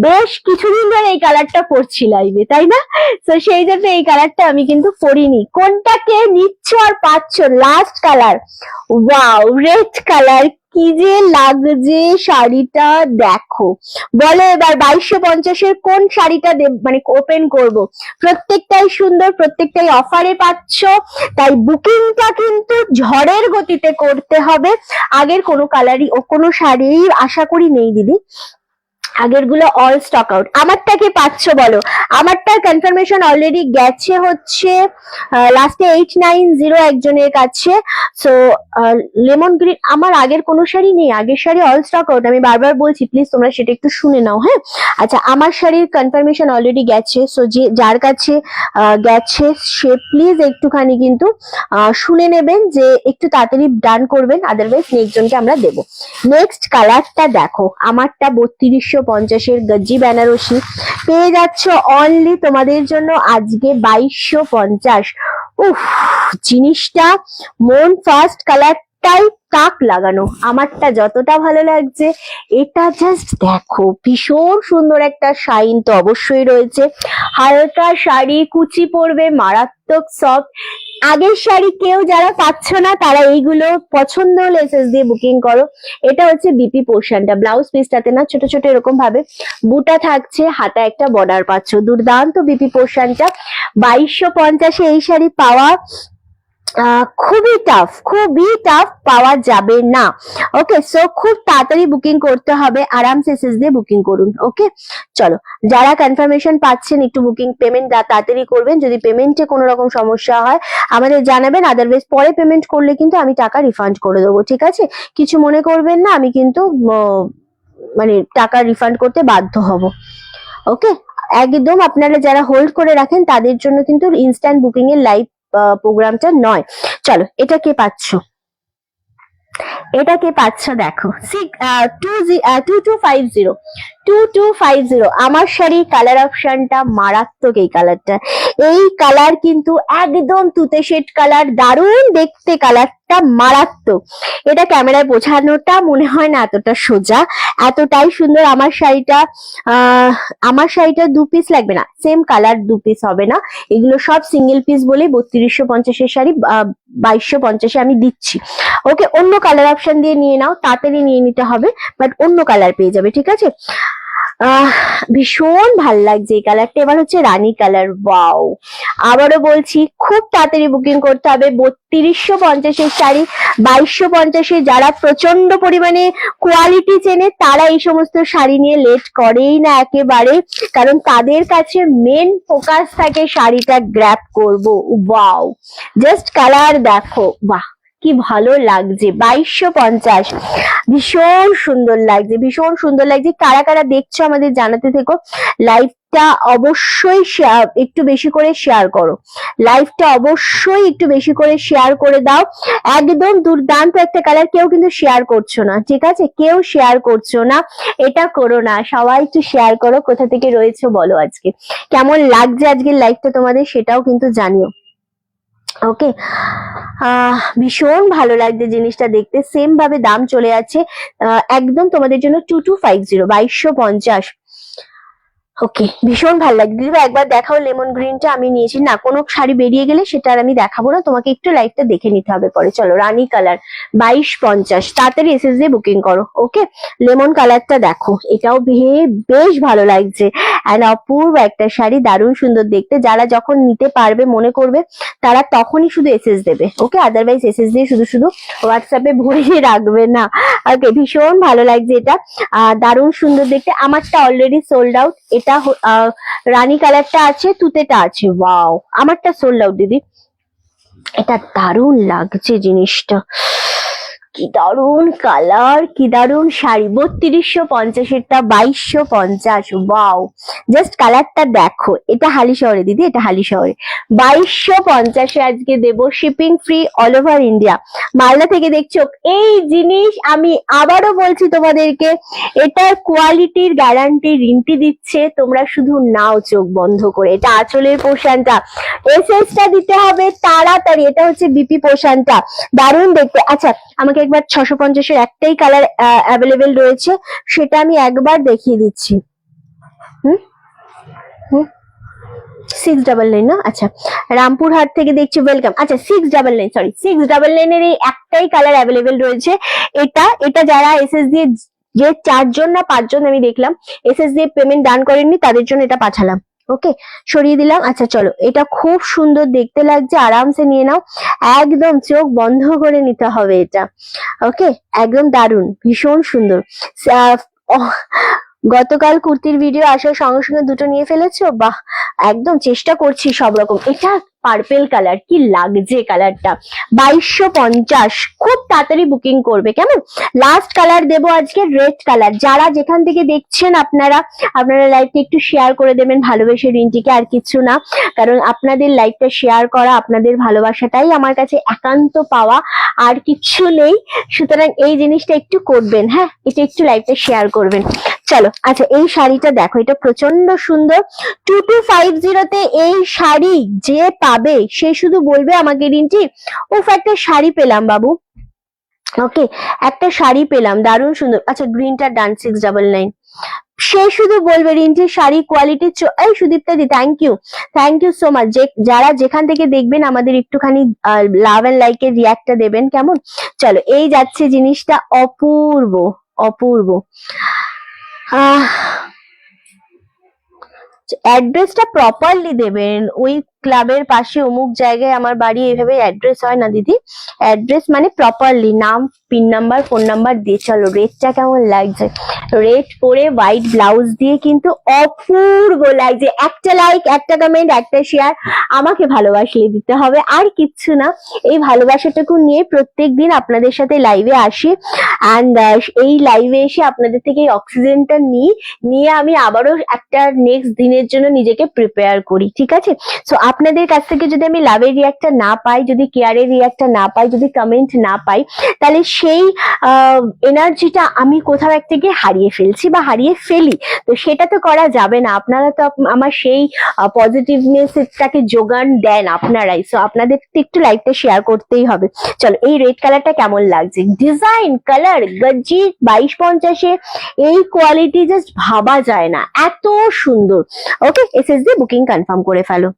বেশ কিছুদিন ধরে এই কালারটা পরছি লাইভে, তাই না? তো সেই জন্য এই কালারটা আমি কিন্তু পরিনি। কোনটাকে নিচ্ছ আর পাচ্ছ? Last colour, wow red colour. কি যে লাগছে শাড়িটা দেখো। বলো এবার 2250-এর কোন শাড়িটা মানে ওপেন করব? প্রত্যেকটাই সুন্দর, প্রত্যেকটাই অফারে পাচ্ছ, তাই বুকিংটা কিন্তু ঝড়ের গতিতে করতে হবে। আগের কোনো কালারই ও কোনো শাড়ি আশা করি নেই দিদি, আগের গুলো অল স্টক আউট। আমারটাকে পাচ্ছ বলো? আমারটার কনফার্মেশন অলরেডি গেছে হচ্ছে লাস্টে 890 একজনের কাছে। সো লেমন গ্রিন, আমার আগের কোনো শাড়ি নেই, আগের শাড়ি অল স্টক আউট। আমি বারবার বলছি প্লিজ তোমরা সেটা একটু শুনে নাও, হ্যাঁ? আচ্ছা আমার শাড়ির কনফার্মেশন অলরেডি গেছে, সো যে যার কাছে গেছে সে প্লিজ একটুখানি কিন্তু শুনে নেবেন, যে একটু তাড়াতাড়ি ডান করবেন, আদারওয়াইজ নেক্সট জনকে আমরা দেবো। নেক্সট কালারটা দেখো, আমারটা 3250-এর গজ্জি বেনারসি পেয়ে যাচ্ছ অনলি তোমাদের জন্য আজকে 2250। উফ জিনিসটা মন ফার্স্ট, কালারটাই তাক লাগানো। আমারটা যতটা ভালো লাগছে, এটা জাস্ট দেখো ভীষণ সুন্দর একটা শাইন তো অবশ্যই রয়েছে। হালকা শাড়ি, কুচি পরবে, মারাত্মক সফট। আগের শাড়ি কেউ যারা পাচ্ছ না তারা এইগুলো পছন্দ হলে এসএস দিয়ে বুকিং করো। এটা হচ্ছে বিপি পোর্শনটা, ব্লাউজ পিসটাতে না ছোট ছোট এরকম ভাবে বুটা থাকছে, হাতা একটা বর্ডার পাচ্ছ, দুর্দান্ত বিপি পোর্শনটা। 2250-এ এই শাড়ি পাওয়া খুবই টাফ, খুবই টাফ, পাওয়া যাবে না। ওকে সো খুব তাড়াতাড়ি বুকিং করতে হবে, আরামসে এসএস দিয়ে বুকিং করুন। ওকে চলো, যারা কনফার্মেশন পাচ্ছেন একটু বুকিং পেমেন্ট তাড়াতাড়ি করবেন। যদি পেমেন্টে কোনো রকম সমস্যা হয় আমাদের জানাবেন, আদারওয়াইজ পরে পেমেন্ট করলে কিন্তু আমি টাকা রিফান্ড করে দেবো, ঠিক আছে? কিছু মনে করবেন না, আমি কিন্তু মানে টাকা রিফান্ড করতে বাধ্য হব। ওকে একদম, আপনারা যারা হোল্ড করে রাখেন তাদের জন্য কিন্তু ইনস্ট্যান্ট বুকিং এর লাইভ প্রোগ্রামটা নয়। চলো এটা কে পাচ্ছ, এটা কে পাচ্ছ দেখো 2250। আমার শাড়ির কালার অপশনটা মারাত্মক। এই কালারটা, এই কালার কিন্তু একদম তুতে শেড কালার, দারুণ দেখতে কালারটা, মারাত্মক। এটা ক্যামেরায় বোঝানোটা মনে হয় না এতটা সোজা, এতটাই সুন্দর। আমার শাড়িটা দু পিস লাগবে না, সেম কালার দু পিস হবে না, এগুলো সব সিঙ্গেল পিস বলে 3250-এর শাড়ি 2250-এ আমি দিচ্ছি। ওকে অন্য কালার অপশন দিয়ে নিয়ে নাও, তাড়াতাড়ি নিয়ে নিতে হবে, বাট অন্য কালার পেয়ে যাবে, ঠিক আছে? ভীষণ ভাল লাগছে এই কালারটা। এবার হচ্ছে রানী কালার। ওয়াও, আবারও বলছি খুব তাড়াতাড়ি বুকিং করতে হবে। 3250 শাড়ি, 2250। যারা প্রচন্ড পরিমাণে কোয়ালিটি চেনে তারা এই সমস্ত শাড়ি নিয়ে লেট করেই না একেবারে, কারণ তাদের কাছে মেন ফোকাস থাকে শাড়িটা গ্র্যাব করব। ওয়াও, জাস্ট কালার দেখো, বাহ কি ভালো লাগছে। 2250, ভীষণ সুন্দর লাগছে, ভীষণ সুন্দর লাগছে। কারা কারা দেখছো আমাদের জানাতে থেকো। লাইভটা অবশ্যই একটু বেশি করে শেয়ার করো, লাইভটা অবশ্যই একটু বেশি করে শেয়ার করে দাও। একদম দুর্দান্ত একটা কালার, কেউ কিন্তু শেয়ার করছো না, ঠিক আছে? কেউ শেয়ার করছো না, এটা করো না, সবাই একটু শেয়ার করো। কোথা থেকে রয়েছো বলো, আজকে কেমন লাগছে আজকের লাইভটা তোমাদের, সেটাও কিন্তু জানিও। ওকে, ভীষণ ভালো লাগছে জিনিসটা দেখতে। সেম ভাবে দাম চলে যাচ্ছে একদম তোমাদের জন্য 2250, 2250। ওকে, ভীষণ ভালো লাগছে দিদি। একবার দেখাও লেমন গ্রিনটা, আমি নিয়েছি না, কোনো শাড়ি বেরিয়ে গেলে সেটা আর আমি দেখাবো না, তোমাকে একটু লাইভটা দেখে নিতে হবে পরে। চলো, রানী কালার 2250, তাড়াতাড়ি এসএস দিয়ে বুকিং করো। ওকে, লেমন কালারটা দেখো, এটাও বেশ ভালো লাগছে। অ্যান্ড অপূর্ব একটা শাড়ি, দারুণ সুন্দর দেখতে। যারা যখন নিতে পারবে মনে করবে তারা তখনই শুধু এসএস দেবে। ওকে, আদারওয়াইজ এসএস দিয়ে শুধু শুধু হোয়াটসঅ্যাপে ভরিয়ে রাখবে না। ওকে, ভীষণ ভালো লাগছে এটা, দারুণ সুন্দর দেখতে। আমারটা অলরেডি সোল্ড আউট। এটা রানী কালারটা আছে, তুতেটা আছে। ওয়াও, আমারটা সোল্ড আউট দিদি। এটা দারুণ লাগছে জিনিসটা, কি দারুণ কালার, কি দারুণ শাড়ি। 3250-এরটা 2250। ওয়াও, জাস্ট কালারটা দেখো। এটা হালি শহরে দিদি, এটা হালি শহরে। 2250-এ আজকে দেব, shipping free all over India. Malda থেকে দেখছো এই জিনিস, আমি আবারও বলছি তোমাদেরকে, এটার কোয়ালিটির গ্যারান্টি রিন্টি দিচ্ছে, তোমরা শুধু নাও চোখ বন্ধ করে। এটা আঁচলের পোর্শনটা, এসএসটা দিতে হবে তাড়াতাড়ি। এটা হচ্ছে বিপি পোর্শনটা, দারুণ দেখতে। আচ্ছা, আমাকে একবার 650-এর একটাই কালার অ্যাভেলেবেল রয়েছে, সেটা আমি একবার দেখিয়ে দিচ্ছি। 699 না? আচ্ছা, রামপুরহাট থেকে দেখছি, ওয়েলকাম। আচ্ছা, 699, সরি 699-এর এই একটাই কালার অ্যাভেলেবেল রয়েছে। এটা যারা এসএস দিয়ে, যে 4 জন না 5 জন আমি দেখলাম এসএস দিয়ে পেমেন্ট ডান করেননি, তাদের জন্য এটা পাঠালাম। ওকে, সরিয়ে দিলাম। আচ্ছা চলো, এটা খুব সুন্দর দেখতে লাগছে, আরামসে নিয়ে নাও, একদম চোখ বন্ধ করে নিতে হবে এটা। ওকে, একদম দারুণ, ভীষণ সুন্দর। গতকাল কুর্তির ভিডিও আসার সঙ্গে সঙ্গে দুটো নিয়ে ফেলেছো, বাহ, একদম চেষ্টা করছি সব রকম। এটা পার্পেল কালার, কি লাগছে কালারটা। 2250, খুব তাড়াতাড়ি বুকিং করবে কেমন। লাস্ট কালার দেবো আজকে, রেড কালার। যারা যেখান থেকে দেখছেন আপনারা লাইভটা একটু শেয়ার করে দেবেন ভালোবেসে রিন্টিকে, আর কিছু না, কারণ আপনাদের লাইভটা শেয়ার করা, আপনাদের ভালোবাসাটাই আমার কাছে একান্ত পাওয়া, আর কিছু নেই। সুতরাং এই জিনিসটা একটু করবেন, হ্যাঁ, এটা একটু লাইভটা শেয়ার করবেন। চলো, আচ্ছা এই শাড়িটা দেখো, এটা প্রচন্ড সুন্দর। 2250-তে এই শাড়ি যে পাবে সে শুধু বলবে আমাকে, রিন্টি উফ একটা শাড়ি পেলাম বাবু। ওকে, একটা শাড়ি পেলাম, দারুণ সুন্দর। আচ্ছা, গ্রিনটা ডান, 699। সে শুধু বলবে রিন্টির শাড়ি কোয়ালিটি। এই সুদীপ্তা দি, থ্যাংক ইউ সো মাচ। যারা যেখান থেকে দেখবেন আমাদের একটুখানি লাভ এন্ড লাইকের রিয়াক্টটা দেবেন কেমন। চলো, এই যাচ্ছে জিনিসটা, অপূর্ব অপূর্ব। অ্যাড্রেসটা প্রপারলি দেবেন, ওই ক্লাবের পাশে অমুক জায়গায় আমার বাড়ি, এইভাবে অ্যাড্রেস হয় না দিদি। অ্যাড্রেস মানে প্রপারলি নাম, পিন নাম্বার, ফোন নাম্বার দিয়ে। চলো, রেডটা কেমন লাগছে, রেড পরে হোয়াইট ব্লাউজ দিয়ে কিন্তু অপূর্ব লাগছে। একটা লাইক, একটা কমেন্ট, একটা শেয়ার, আমাকে ভালোবাসলে দিতে হবে, আর কিচ্ছু না। এই ভালোবাসাটুকু নিয়ে প্রত্যেকদিন আপনাদের সাথে লাইভে আসি, অ্যান্ড এই লাইভে এসে আপনাদের থেকে এই অক্সিজেনটা নিয়ে আমি আবারও একটা নেক্সট দিনের জন্য নিজেকে প্রিপেয়ার করি, ঠিক আছে। সো আপনাদের কাছ থেকে যদি আমি লাভের রিয়াক্টটা না পাই, যদি কেয়ারের রিয়াক্টটা না পাই, যদি কমেন্ট না পাই, তাহলে সেই এনার্জিটা আমি কোথাও এক থেকে হারিয়ে ফেলছি বা হারিয়ে ফেলি। তো সেটা তো করা যাবে না। আপনারা তো আমার সেই পজিটিভনেসটাকে যোগান দেন আপনারাই। সো আপনাদের একটু লাইভটা শেয়ার করতেই হবে। চলো, এই রেড কালারটা কেমন লাগছে, ডিজাইন কালার গজ্জি। 2250-এ এই কোয়ালিটি জাস্ট ভাবা যায় না, এত সুন্দর। ওকে, এসএস দিয়ে বুকিং কনফার্ম করে ফেলো।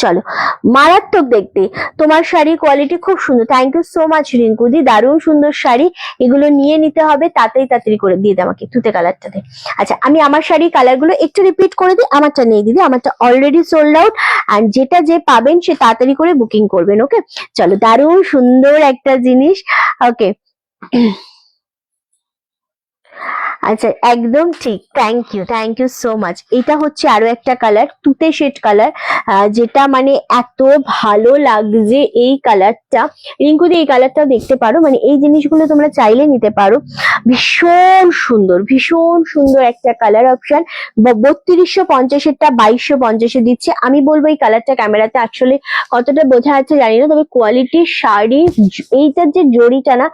চলো, মারাত্মক দেখতে, তোমার শাড়ির কোয়ালিটি খুব সুন্দর। থ্যাংক ইউ সো মাচ রিঙ্কুদি, দারুণ সুন্দর শাড়ি। এগুলো নিয়ে নিতে হবে, তাড়াতাড়ি করে দিয়ে দে আমাকে তুতে কালারটাতে। আচ্ছা, আমি আমার শাড়ির কালার গুলো একটু রিপিট করে দিই। আমারটা নেই দিদি, আমারটা অলরেডি সোল্ড আউট। আর যেটা যে পাবেন সে তাড়াতাড়ি করে বুকিং করবেন। ওকে, চলো, দারুণ সুন্দর একটা জিনিস। ওকে, আচ্ছা, একদম ঠিক, থ্যাংক ইউ সো মাচ। এটা হচ্ছে আরো একটা কালার, তুতে শেড কালার, যেটা মানে এত ভালো লাগছে এই কালারটা। রিঙ্কুদি এই কালারটাও দেখতে পারো, মানে এই জিনিসগুলো তোমরা চাইলে নিতে পারো। ভীষণ সুন্দর একটা কালার অপশন। 3250-এরটা 2250-এ দিচ্ছে। আমি বলবো এই কালারটা ক্যামেরাতে আসলে কতটা বোঝা যাচ্ছে জানি না, তবে কোয়ালিটির শাড়ি, এইটার যে জড়িটা না,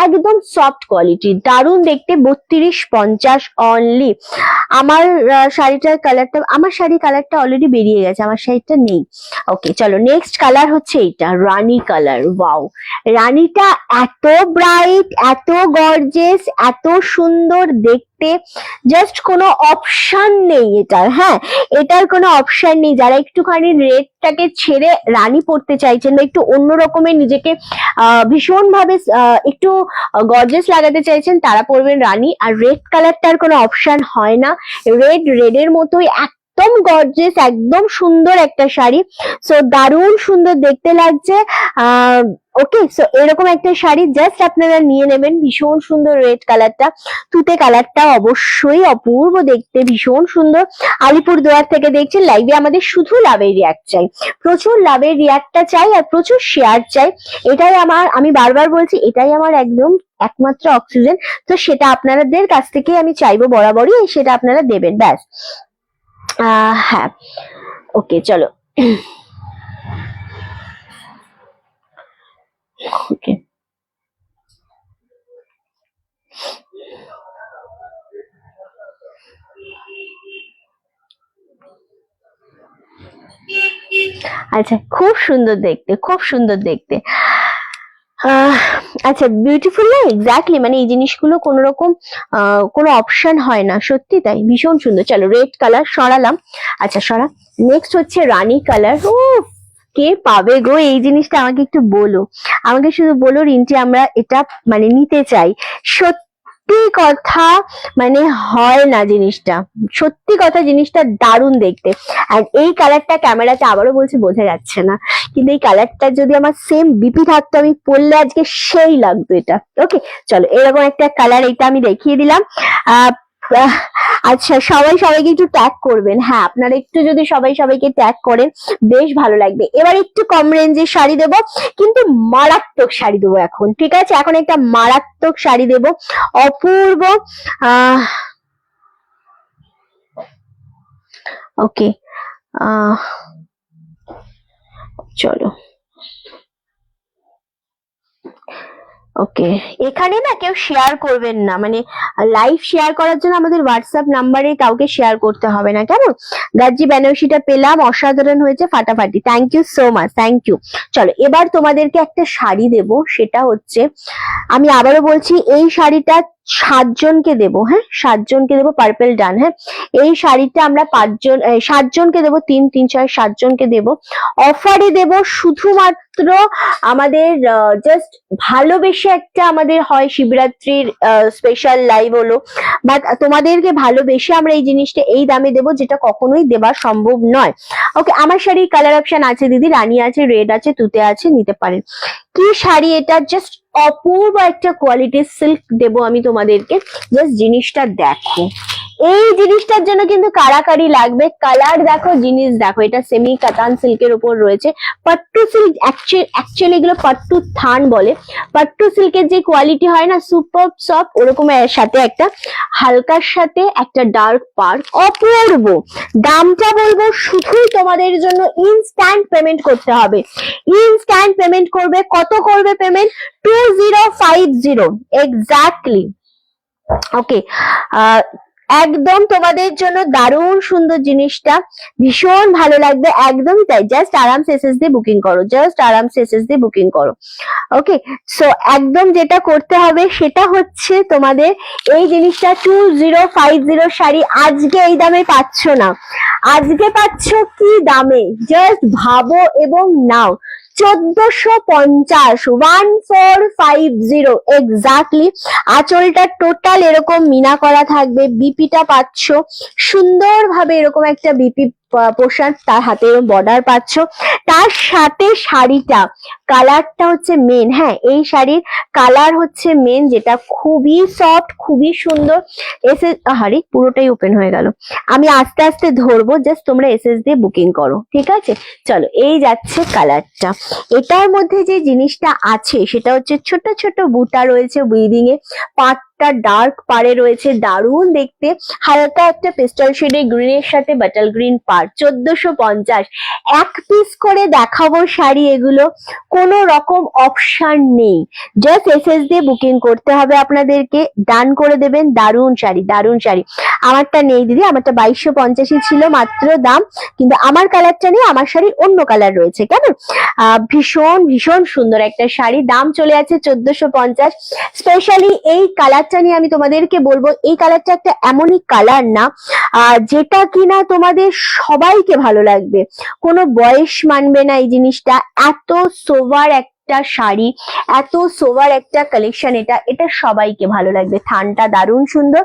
একদম সফট কোয়ালিটি, দারুণ দেখতে। 3250 অনলি। আমার শাড়িটার কালারটা, আমার শাড়ি কালারটা অলরেডি বেরিয়ে গেছে, আমার শাড়িটা নেই। ওকে, চলো, নেক্সট কালার হচ্ছে এইটা, রানী কালার। ওয়াও, রানীটা এত ব্রাইট, এত গর্জেস, এত সুন্দর দেখতে, জাস্ট কোনো অপশন নেই এটার। হ্যাঁ, এটার কোনো অপশন নেই। যারা একটুখানি রেডটাকে ছেড়ে রানী পরতে চাইছেন বা একটু অন্য রকমের নিজেকে ভীষণ ভাবে একটু গর্জিয়াস লাগাতে চাইছেন, তারা পরবেন রানী। আর রেড কালারটার কোনো অপশন হয় না, রেডের মতোই একদম গর্জিয়াস, একদম সুন্দর একটা শাড়ি। সো দারুণ সুন্দর দেখতে লাগছে। ওকে, সো এরকম একটা শাড়ি জাস্ট আপনারা নিয়ে নেবেন। ভীষণ সুন্দর রেড কালারটা, তুতে কালারটা অবশ্যই অপূর্ব দেখতে, ভীষণ সুন্দর। আলিপুরদুয়ার থেকে দেখছেন লাইভে, আমাদের শুধু লাভের রিয়াক্ট চাই, প্রচুর লাভের রিয়াক্টটা চাই, আর প্রচুর শেয়ার চাই। এটাই আমার, আমি বারবার বলছি, এটাই আমার একদম একমাত্র অক্সিজেন। তো সেটা আপনাদের কাছ থেকে আমি চাইবো বরাবরই, সেটা আপনারা দেবেন, ব্যাস। হ্যাঁ, ওকে, চলো। ওকে, আচ্ছা, খুব সুন্দর দেখতে, খুব সুন্দর দেখতে। আচ্ছা, বিউটিফুল না? এক্স্যাক্টলি, মানে এই জিনিসগুলো কোন রকম কোনো অপশন হয় না, সত্যি তাই, ভীষণ সুন্দর। চলো, রেড কালার সরালাম। আচ্ছা, সরা। নেক্সট হচ্ছে রানী কালার। ও, কে পাবে গো এই জিনিসটা? আমাকে একটু বলো, আমাকে শুধু বলো রিন্টি, আমরা এটা মানে নিতে চাই। সত্যি কথা, মানে হয় না জিনিসটা, সত্যি কথা, জিনিসটা দারুণ দেখতে। আর এই কালারটা ক্যামেরাতে আবারও বলছি বোঝা যাচ্ছে না, কিন্তু এই কালারটা যদি আমার সেম বিপি থাকতো, আমি পরলে আজকে সেই লাগতো এটা। ওকে, চলো, এরকম একটা কালার, এটা আমি দেখিয়ে দিলাম। আচ্ছা, সবাইকে একটু ট্যাগ করবেন। হ্যাঁ, আপনারা একটু যদি সবাইকে ট্যাগ করেন বেশ ভালো লাগবে। এবার একটু কম রেঞ্জের শাড়ি দেবো, কিন্তু মারাত্মক শাড়ি দেবো এখন, ঠিক আছে? এখন একটা মারাত্মক শাড়ি দেবো, অপূর্ব। ওকে, চলো, ওকে, এখানে না কেউ শেয়ার করবেন না, মানে লাইভ শেয়ার করার জন্য আমাদের হোয়াটসঅ্যাপ নাম্বারে কাউকে শেয়ার করতে হবে না, কেমন? গাজ্জি বেনারসিটা পেলাম, অসাধারণ হয়েছে, ফাটাফাটি, thank you so much, thank you. চলো, এবার তোমাদেরকে একটা শাড়ি দেব, সেটা হচ্ছে, আমি আবারও বলছি, এই শাড়িটা 7 জনকে দেবো। হ্যাঁ, 7 জনকে দেবো, পার্পেল ডান। হ্যাঁ, এই শাড়িটা আমরা 7 জনকে দেবো, 3 3 6 7 জনকে দেবো। অফারে দেব শুধুমাত্র আমাদের জাস্ট ভালোবেসে একটা আমাদের হয় শিবরাত্রির স্পেশাল লাইভ হলো, বাট তোমাদেরকে ভালোবেসে আমরা এই জিনিসটা এই দামে দেবো, যেটা কখনোই দেওয়া সম্ভব নয়। ওকে, আমার শাড়ির কালার অপশন আছে দিদি, রানী আছে, রেড আছে, তুতে আছে, নিতে পারেন। কি শাড়ি এটা, জাস্ট অপূর্ব একটা কোয়ালিটির সিল্ক দেবো আমি তোমাদেরকে, জাস্ট জিনিসটা দেখো। এই জিনিসটার জন্য কিন্তু কারাকারি লাগবে, কালার দেখো, জিনিস দেখো। এটা সেমি কাতান সিল্কের উপর রয়েছে, পাট্টু সিল্ক, অ্যাকচুয়ালি এগুলো পাট্টু থান বলে। পাট্টু সিল্কের যে কোয়ালিটি হয় না, সুপার সফট, ওরকম সাথে একটা হালকার সাথে একটা ডার্ক পার্ক, অপূর্ব। দামটা বলবো শুধুই তোমাদের জন্য, ইনস্ট্যান্ট পেমেন্ট করতে হবে, ইনস্ট্যান্ট পেমেন্ট করবে। কত করবে পেমেন্ট? 2050 এক্স্যাক্টলি। ওকে, একদম তোমাদের জন্য দারুণ সুন্দর জিনিসটা, ভীষণ ভালো লাগবে, একদমই তাই। জাস্ট আরামসে এসএস দিয়ে বুকিং করো, জাস্ট আরামসে এসএস দিয়ে বুকিং করো। ওকে, সো একদম যেটা করতে হবে সেটা হচ্ছে তোমাদের এই জিনিসটা 2050 শাড়ি আজকে এই দামে পাচ্ছ না, আজকে পাচ্ছ কি দামে জাস্ট ভাবো এবং নাও। 1450, 1450 এক্স্যাক্টলি। আঁচলটা টোটাল এরকম মিনা করা থাকবে, বিপিটা পাচ্ছ সুন্দরভাবে, এরকম একটা বিপি পোশাক, তার হাতে বর্ডার পাচ্ছ, তার সাথে শাড়িটা কালারটা হচ্ছে মেন। হ্যাঁ, এই শাড়ির কালার হচ্ছে মেন, যেটা খুবই সফট, খুবই সুন্দর। হারি পুরোটাই ওপেন হয়ে গেল, আমি আস্তে আস্তে ধরবো, জাস্ট তোমরা এসএস দিয়ে বুকিং করো, ঠিক আছে? চলো, এই যাচ্ছে কালারটা। এটার মধ্যে যে জিনিসটা আছে সেটা হচ্ছে ছোট ছোট বুটা রয়েছে উইভিং এ, পাটটা ডার্ক পাড়ে রয়েছে, দারুণ দেখতে, হালকা একটা পেস্টাল শেডের গ্রিনের সাথে বাটাল গ্রিন পাড়। 1450, এক পিস করে দেখাবো শাড়ি, এগুলো কোনো রকম অপশন নেই, জাস্ট এসএস দিয়ে বুকিং করতে হবে আপনাদেরকে, ডান করে দেবেন। দারুণ শাড়ি, দারুণ শাড়ি। আমারটা নেই দিদি, আমারটা 2250 ছিল মাত্র দাম, কিন্তু আমার কালারটা নেই, আমার শাড়ির অন্য কালার রয়েছে, কেমন? ভীষণ ভীষণ সুন্দর একটা শাড়ি, দাম চলে আছে 1450। স্পেশালি এই কালারটা নিয়ে আমি তোমাদেরকে বলবো, এই কালারটা একটা এমনই কালার না যেটা কিনা তোমাদের সবাইকে ভালো লাগবে, কোনো বয়স মানবে না এই জিনিসটা। এত সোভার একটা শাড়ি, এত সোভার একটা কালেকশন, এটা সবাইকে ভালো লাগবে। থানটা দারুণ সুন্দর।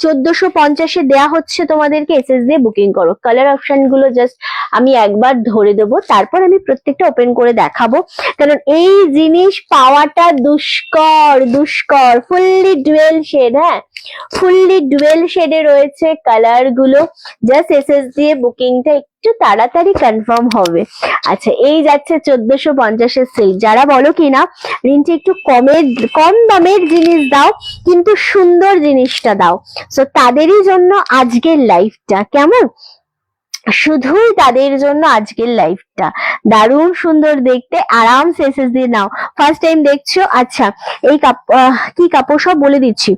1450 দেয়া হচ্ছে তোমাদেরকে, এসএস দিয়ে বুকিং করো। কালার অপশন গুলো জাস্ট আমি একবার ধরে দেবো, তারপর আমি প্রত্যেকটা ওপেন করে দেখাবো, কারণ এই জিনিস পাওয়াটা দুষ্কর দুষ্কর। ফুললি ডুয়েল শেড, হ্যাঁ ফুললি ডুয়েল শেডে রয়েছে কালার গুলো, জাস্ট এসএস দিয়ে বুকিংটা একটু তাড়াতাড়ি কনফার্ম হবে। আচ্ছা, এই যাচ্ছে 1450 সিল্ক। যারা বলো কিনা রিন্টি একটু কম দামের জিনিস দাও কিন্তু সুন্দর জিনিসটা দাও, সো তাদেরই জন্য আজকের লাইফটা, কেমন? শুধুই তাদের জন্য আজকের লাইফটা, দারুণ সুন্দর দেখতে, আরামসে এসএস দিয়ে নাও। ফার্স্ট টাইম দেখছো? আচ্ছা, এই কি কাপড় সব বলে দিচ্ছি।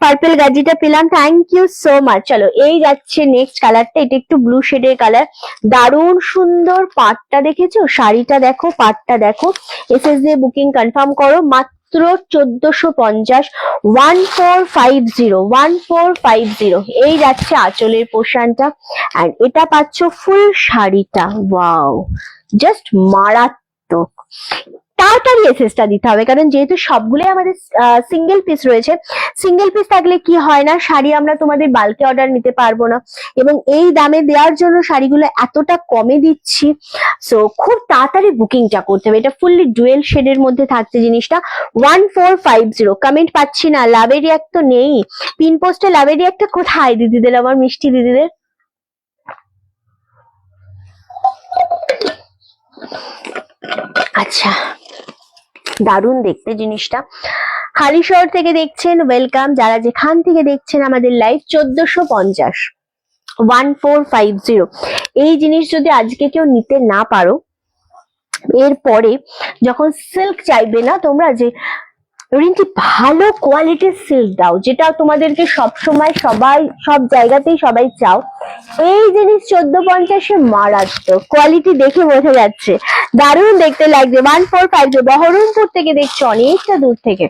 পার্পল গাজিটা পেলাম, থ্যাংক ইউ সো মাচ। চলো, এই যাচ্ছে নেক্সট কালারটা, এটা একটু ব্লু শেডের কালার, দারুণ সুন্দর। পাটটা দেখেছো, শাড়িটা দেখো, পাটটা দেখো। এসএস দিয়ে বুকিং কনফার্ম করো, মাত্র 1450, 1450। এই যাচ্ছে আঁচলের পোর্শনটা, আর এটা পাচ্ছ ফুল শাড়িটা। ওয়াও, জাস্ট মারাত্মক। তাড়াতাড়ি এসএসটা দিতে হবে, কারণ যেহেতু সবগুলোই আমাদের সিঙ্গেল পিস রয়েছে। সিঙ্গেল পিস থাকলে কি হয় না, শাড়ি আমরা তোমাদের বাল্কে অর্ডার নিতে পারবো না, এবং এই দামে দেওয়ার জন্য শাড়িগুলো এতটা কমে দিচ্ছি, সো খুব তাড়াতাড়ি বুকিংটা করতে হবে। এটা ফুললি ডুয়েল শেডের মধ্যে থাকছে জিনিসটা। 1450। কমেন্ট পাচ্ছি না, লাভের রিয়াক্ট তো নেই। পিন পোস্টে লাভের রিয়াক্টটা কোথায় দিদিদের, আমার মিষ্টি দিদিদের? আচ্ছা, দারুণ দেখতে জিনিসটা। হালিশহর থেকে দেখছেন, ওয়েলকাম। যারা যেখান থেকে দেখছেন আমাদের লাইভ, 1450, 1450। এই জিনিস যদি আজকে কেউ নিতে না পারো, এরপরে যখন সিল্ক চাইবে না তোমরা, যে রিন্টি ভালো কোয়ালিটির সিল্ক দাও, যেটা তোমাদেরকে সবসময় সবাই সব জায়গাতেই সবাই চাও, এই জিনিস 1450 মারাত্মক কোয়ালিটি, দেখে বোঝা যাচ্ছে, দারুণ দেখতে লাগবে। 1450। বহরমপুর থেকে দেখছো, অনেকটা দূর থেকে।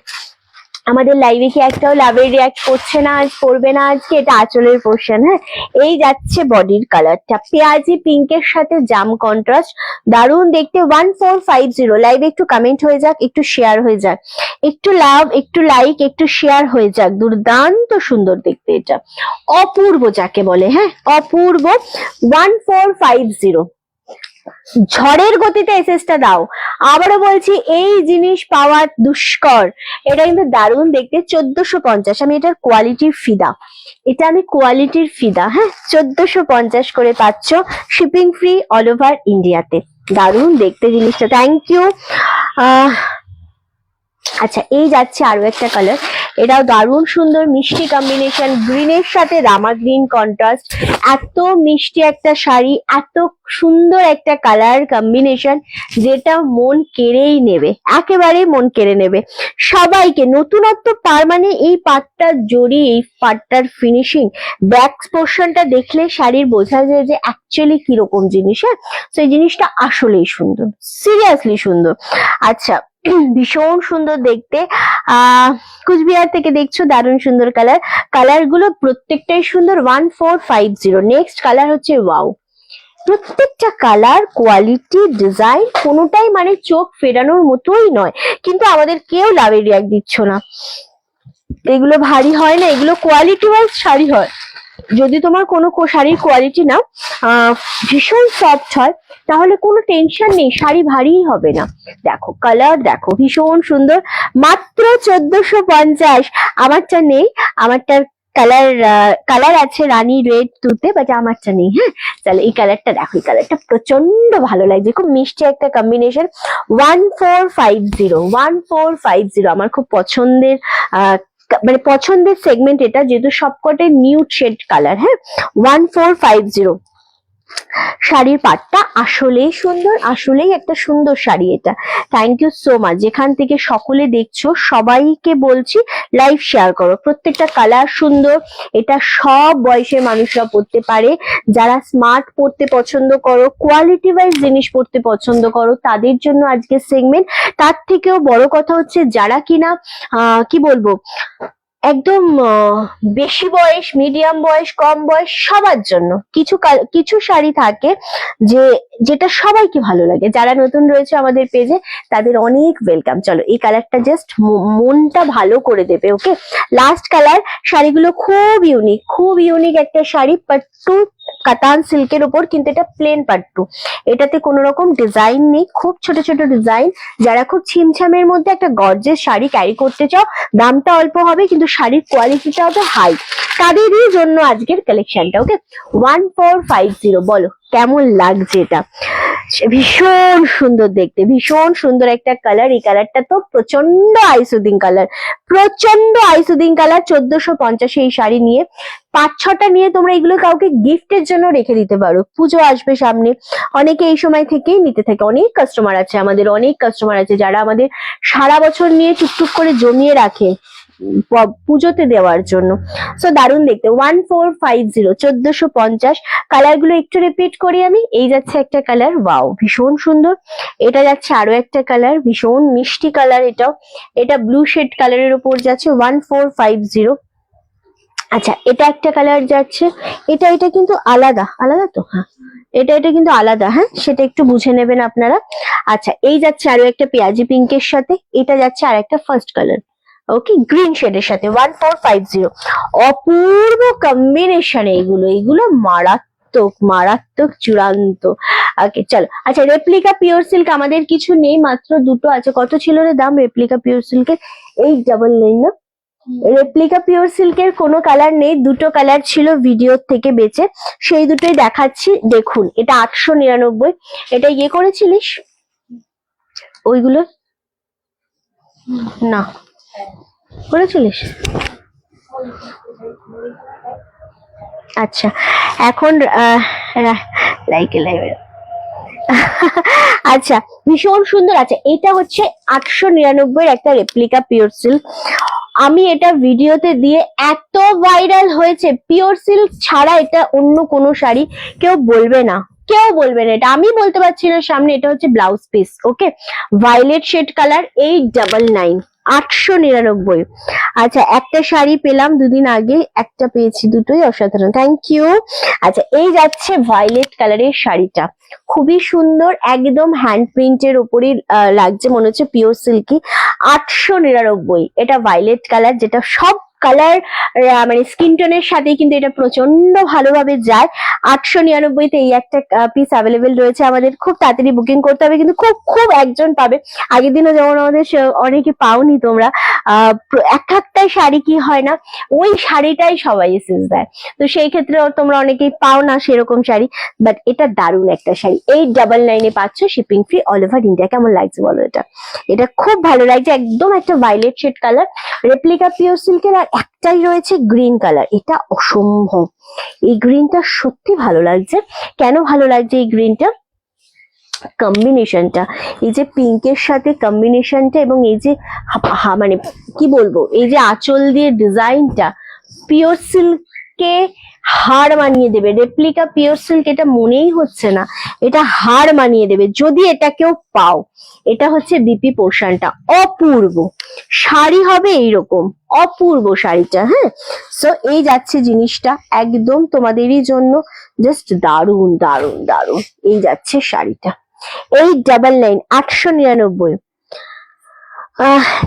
আমাদের লাইভে কি একটাও লাভের রিয়াক্ট করছে না, আজ করবে না আজকে? এটা আঁচলের পোর্শন, হ্যাঁ। এই যাচ্ছে বডির কালারটা, পেঁয়াজি পিঙ্কের সাথে জাম কন্ট্রাস্ট, দারুণ দেখতে। 1450। লাইভে একটু কমেন্ট হয়ে যাক, একটু শেয়ার হয়ে যাক, একটু লাভ, একটু লাইক, একটু শেয়ার হয়ে যাক। দুর্দান্ত সুন্দর দেখতে, এটা অপূর্ব যাকে বলে, হ্যাঁ অপূর্ব। 1450। ঝড়ের গতিতে এসএসটা দাও, আবারও বলছি এই জিনিস পাওয়া দুষ্কর। এটা কিন্তু দারুণ দেখতে। 1450। আমি এটার কোয়ালিটির ফিদা, এটা আমি কোয়ালিটির ফিদা, হ্যাঁ। 1450 করে পাচ্ছ, শিপিং ফ্রি অল ওভার ইন্ডিয়াতে। দারুণ দেখতে জিনিসটা, থ্যাংক ইউ। আচ্ছা, এই যাচ্ছে আরো একটা কালার। এটাও দারুণ সুন্দর মিষ্টি কম্বিনেশন, গ্রিনের সাথে রামা গ্রিন কন্ট্রাস্ট, এত মিষ্টি একটা শাড়ি, এত সুন্দর একটা কালার কম্বিনেশন যেটা মন কেড়েই নেবে, একেবারে মন কেড়ে নেবে সবাইকে। নতুনত্ব পার মানে এই পাটটার জড়ি, এই পাটটার ফিনিশিং, ব্যাক পোর্শনটা দেখলে শাড়ির বোঝা যায় যে অ্যাকচুয়ালি কিরকম জিনিস। হ্যাঁ, তো এই জিনিসটা আসলেই সুন্দর, সিরিয়াসলি সুন্দর। আচ্ছা, ভীষণ সুন্দর দেখতে। কুচবিহার থেকে দেখছো, দারুণ সুন্দর কালার, কালার গুলো প্রত্যেকটাই সুন্দর। 1450। নেক্সট কালার হচ্ছে ওয়াও। প্রত্যেকটা কালার, কোয়ালিটি, ডিজাইন কোনোটাই মানে চোখ ফেরানোর মতোই নয়, কিন্তু আমাদের কেউ লাভে রিয়াক্ট দিচ্ছ না। এগুলো ভারী হয় না, এগুলো কোয়ালিটি ওয়াইজ শাড়ি হয়। যদি তোমার কোনো শাড়ির কোয়ালিটি না ভীষণ সফট হয় তাহলে কোনো টেনশন নেই, শাড়ি ভারী হবে না। দেখো কালার, দেখো ভীষণ সুন্দর, মাত্র 1450। আমারটা নেই, আমারটার কালার আছে রানী রেড তুতে, বাট আমারটা নেই। হ্যাঁ, তাহলে এই কালারটা দেখো, এই কালারটা প্রচন্ড ভালো লাগছে, খুব মিষ্টি একটা কম্বিনেশন। 1450 আমার খুব পছন্দের মানে পছন্দের সেগমেন্ট এটা, যেহেতু সবকটাই নিউড শেড কালার। হ্যাঁ, 1450। শাড়ির পাটটা আসলেই সুন্দর, আসলেই একটা সুন্দর শাড়ি এটা। Thank you so much. যেখান থেকে সকলে দেখছো সবাইকে বলছি লাইভ শেয়ার করো। প্রত্যেকটা কালার সুন্দর, এটা সব বয়সের মানুষরা পড়তে পারে। যারা স্মার্ট পড়তে পছন্দ করো, কোয়ালিটি ওয়াইজ জিনিস পড়তে পছন্দ করো, তাদের জন্য আজকের সেগমেন্ট। তার থেকেও বড় কথা হচ্ছে যারা কিনা কি বলবো, একদম বেশি বয়স, মিডিয়াম বয়স, কম বয়স, সবার জন্য কিছু শাড়ি থাকে যেটা সবাইকে ভালো লাগে। যারা নতুন রয়েছে আমাদের পেজে তাদের অনেক ওয়েলকাম। চলো, এই কালারটা জাস্ট মনটা ভালো করে দেবে। ওকে, লাস্ট কালার। শাড়িগুলো খুব ইউনিক, খুব ইউনিক একটা শাড়ি, পাট্টু কাতান সিল্কের উপর, কিন্তু এটা প্লেন পাট্টু, এটাতে কোনো রকম ডিজাইন নেই, খুব ছোট ছোট ডিজাইন। যারা খুব ছিমছামের মধ্যে একটা গর্জেস শাড়ি ক্যারি করতে চাও, দামটা অল্প হবে কিন্তু শাড়ির কোয়ালিটিটা হবে হাই, তাদেরই জন্য আজকের কালেকশনটা। ওকে, 1450। বলো কেমন লাগছে এটা? ভীষণ সুন্দর দেখতে, ভীষণ সুন্দর একটা কালার। এই কালারটা তো প্রচন্ড আইসুদিং কালার, প্রচন্ড আইসুদিং কালার। 1450 এই শাড়ি নিয়ে 5-6টা নিয়ে তোমরা এগুলো কাউকে গিফটের জন্য রেখে দিতে পারো। পুজো আসবে সামনে, অনেকে এই সময় থেকেই নিতে থাকে। অনেক কাস্টমার আছে আমাদের, অনেক কাস্টমার আছে যারা আমাদের সারা বছর নিয়ে টুকটুক করে জমিয়ে রাখে পুজোতে দেওয়ার জন্য। সো দারুণ দেখতে। 1450, 1450। কালার গুলো একটু রিপিট করি আমি। এই যাচ্ছে একটা কালার, ওয়াও ভীষণ সুন্দর। এটা যাচ্ছে আরো একটা কালার, ভীষণ মিষ্টি কালার এটাও। এটা ব্লু শেড কালারের উপর যাচ্ছে, 1450। আচ্ছা, এটা একটা কালার যাচ্ছে, এটা কিন্তু আলাদা আলাদা তো। হ্যাঁ, এটা কিন্তু আলাদা। হ্যাঁ, সেটা একটু বুঝে নেবেন আপনারা। আচ্ছা, এই যাচ্ছে আরো একটা পেঁয়াজি পিঙ্কের সাথে, এটা যাচ্ছে আর একটা ফার্স্ট কালার, ওকে, গ্রিন শেডের সাথে। 1450। অপূর্ব কম্বিনেশন এগুলো মারাত্মক, মারাত্মক, চূড়ান্ত। ওকে, চলো। আচ্ছা, রেপ্লিকা পিওর সিল্ক আমাদের কিছু নেই, মাত্র দুটো আছে। কত ছিল রে দাম রেপ্লিকা পিওর সিল্কের? 899 না? রেপ্লিকা পিওর সিল্কের কোনো কালার নেই, দুটো কালার ছিল ভিডিও থেকে বেঁচে, সেই দুটোই দেখাচ্ছি। দেখুন, এটা 899। এটা ইয়ে করেছিলিস ওইগুলো? না, করেছিলিস? আচ্ছা, এখন আচ্ছা, ভীষণ সুন্দর আছে। এটা হচ্ছে 899 একটা রেপ্লিকা পিওর সিল্ক। আমি এটা ভিডিওতে দিয়ে এত ভাইরাল হয়েছে, পিওর সিল্ক ছাড়া এটা অন্য কোনো শাড়ি কেউ বলবে না, কেউ বলবে না। এটা আমি বলতে পারছি না সামনে। এটা হচ্ছে ব্লাউজ পিস। ওকে, ভায়োলেট শেড কালার, 899, 899। আচ্ছা, একটা শাড়ি পেলাম দুদিন আগে, একটা পেয়েছি, দুটোই অসাধারণ, থ্যাংক ইউ। আচ্ছা, এই যাচ্ছে ভায়োলেট কালারের শাড়িটা, খুবই সুন্দর, একদম হ্যান্ড প্রিন্টের উপরই লাগছে, মনে হচ্ছে পিওর সিল্কি। 899। এটা ভায়োলেট কালার, যেটা সব কালার মানে স্কিন টোনের সাথে কিন্তু এটা প্রচন্ড ভালোভাবে যায়। 899-তে এই একটা পিস অ্যাভেলেবেল রয়েছে আমাদের। খুব তাড়াতাড়ি বুকিং করতে হবে, কিন্তু খুব খুব একজন পাবে। আগের দিনও যেমন আমাদের অনেকে পাওনি তোমরা, এক একটা প্রত্যেকটা শাড়ি কি হয় না, ওই শাড়িটাই সবাই এসএস দেয়, তো সেই ক্ষেত্রে তোমরা অনেকেই পাও না সেরকম শাড়ি, বাট এটা দারুণ একটা শাড়ি। 899 পাচ্ছ, shipping free, all over India. কেমন লাগছে বলো? এটা খুব ভালো লাগছে, একদম একটা violet shade colour, replica pure সিল্কের। আর একটাই রয়েছে গ্রিন কালার, এটা অসম্ভব, এই গ্রিনটা সত্যি ভালো লাগছে। কেন ভালো লাগছে এই গ্রিনটা? কম্বিনেশনটা, এই যে পিঙ্কের সাথে কম্বিনেশনটা, এবং এই যে মানে কি বলবো, এই যে আঁচল দিয়ে ডিজাইনটা, পিওর সিল্কে হাড় মানিয়ে দেবে। রেপ্লিকা পিওর সিল্ক এটা মনেই হচ্ছে না, এটা হাড় মানিয়ে দেবে যদি এটা কেউ পাও। এটা হচ্ছে বিপি পোর্শনটা, অপূর্ব শাড়ি হবে এইরকম, অপূর্ব শাড়িটা। হ্যাঁ, সো এই যাচ্ছে জিনিসটা একদম তোমাদেরই জন্য, জাস্ট দারুন দারুন দারুন। এই যাচ্ছে শাড়িটা 899, 899।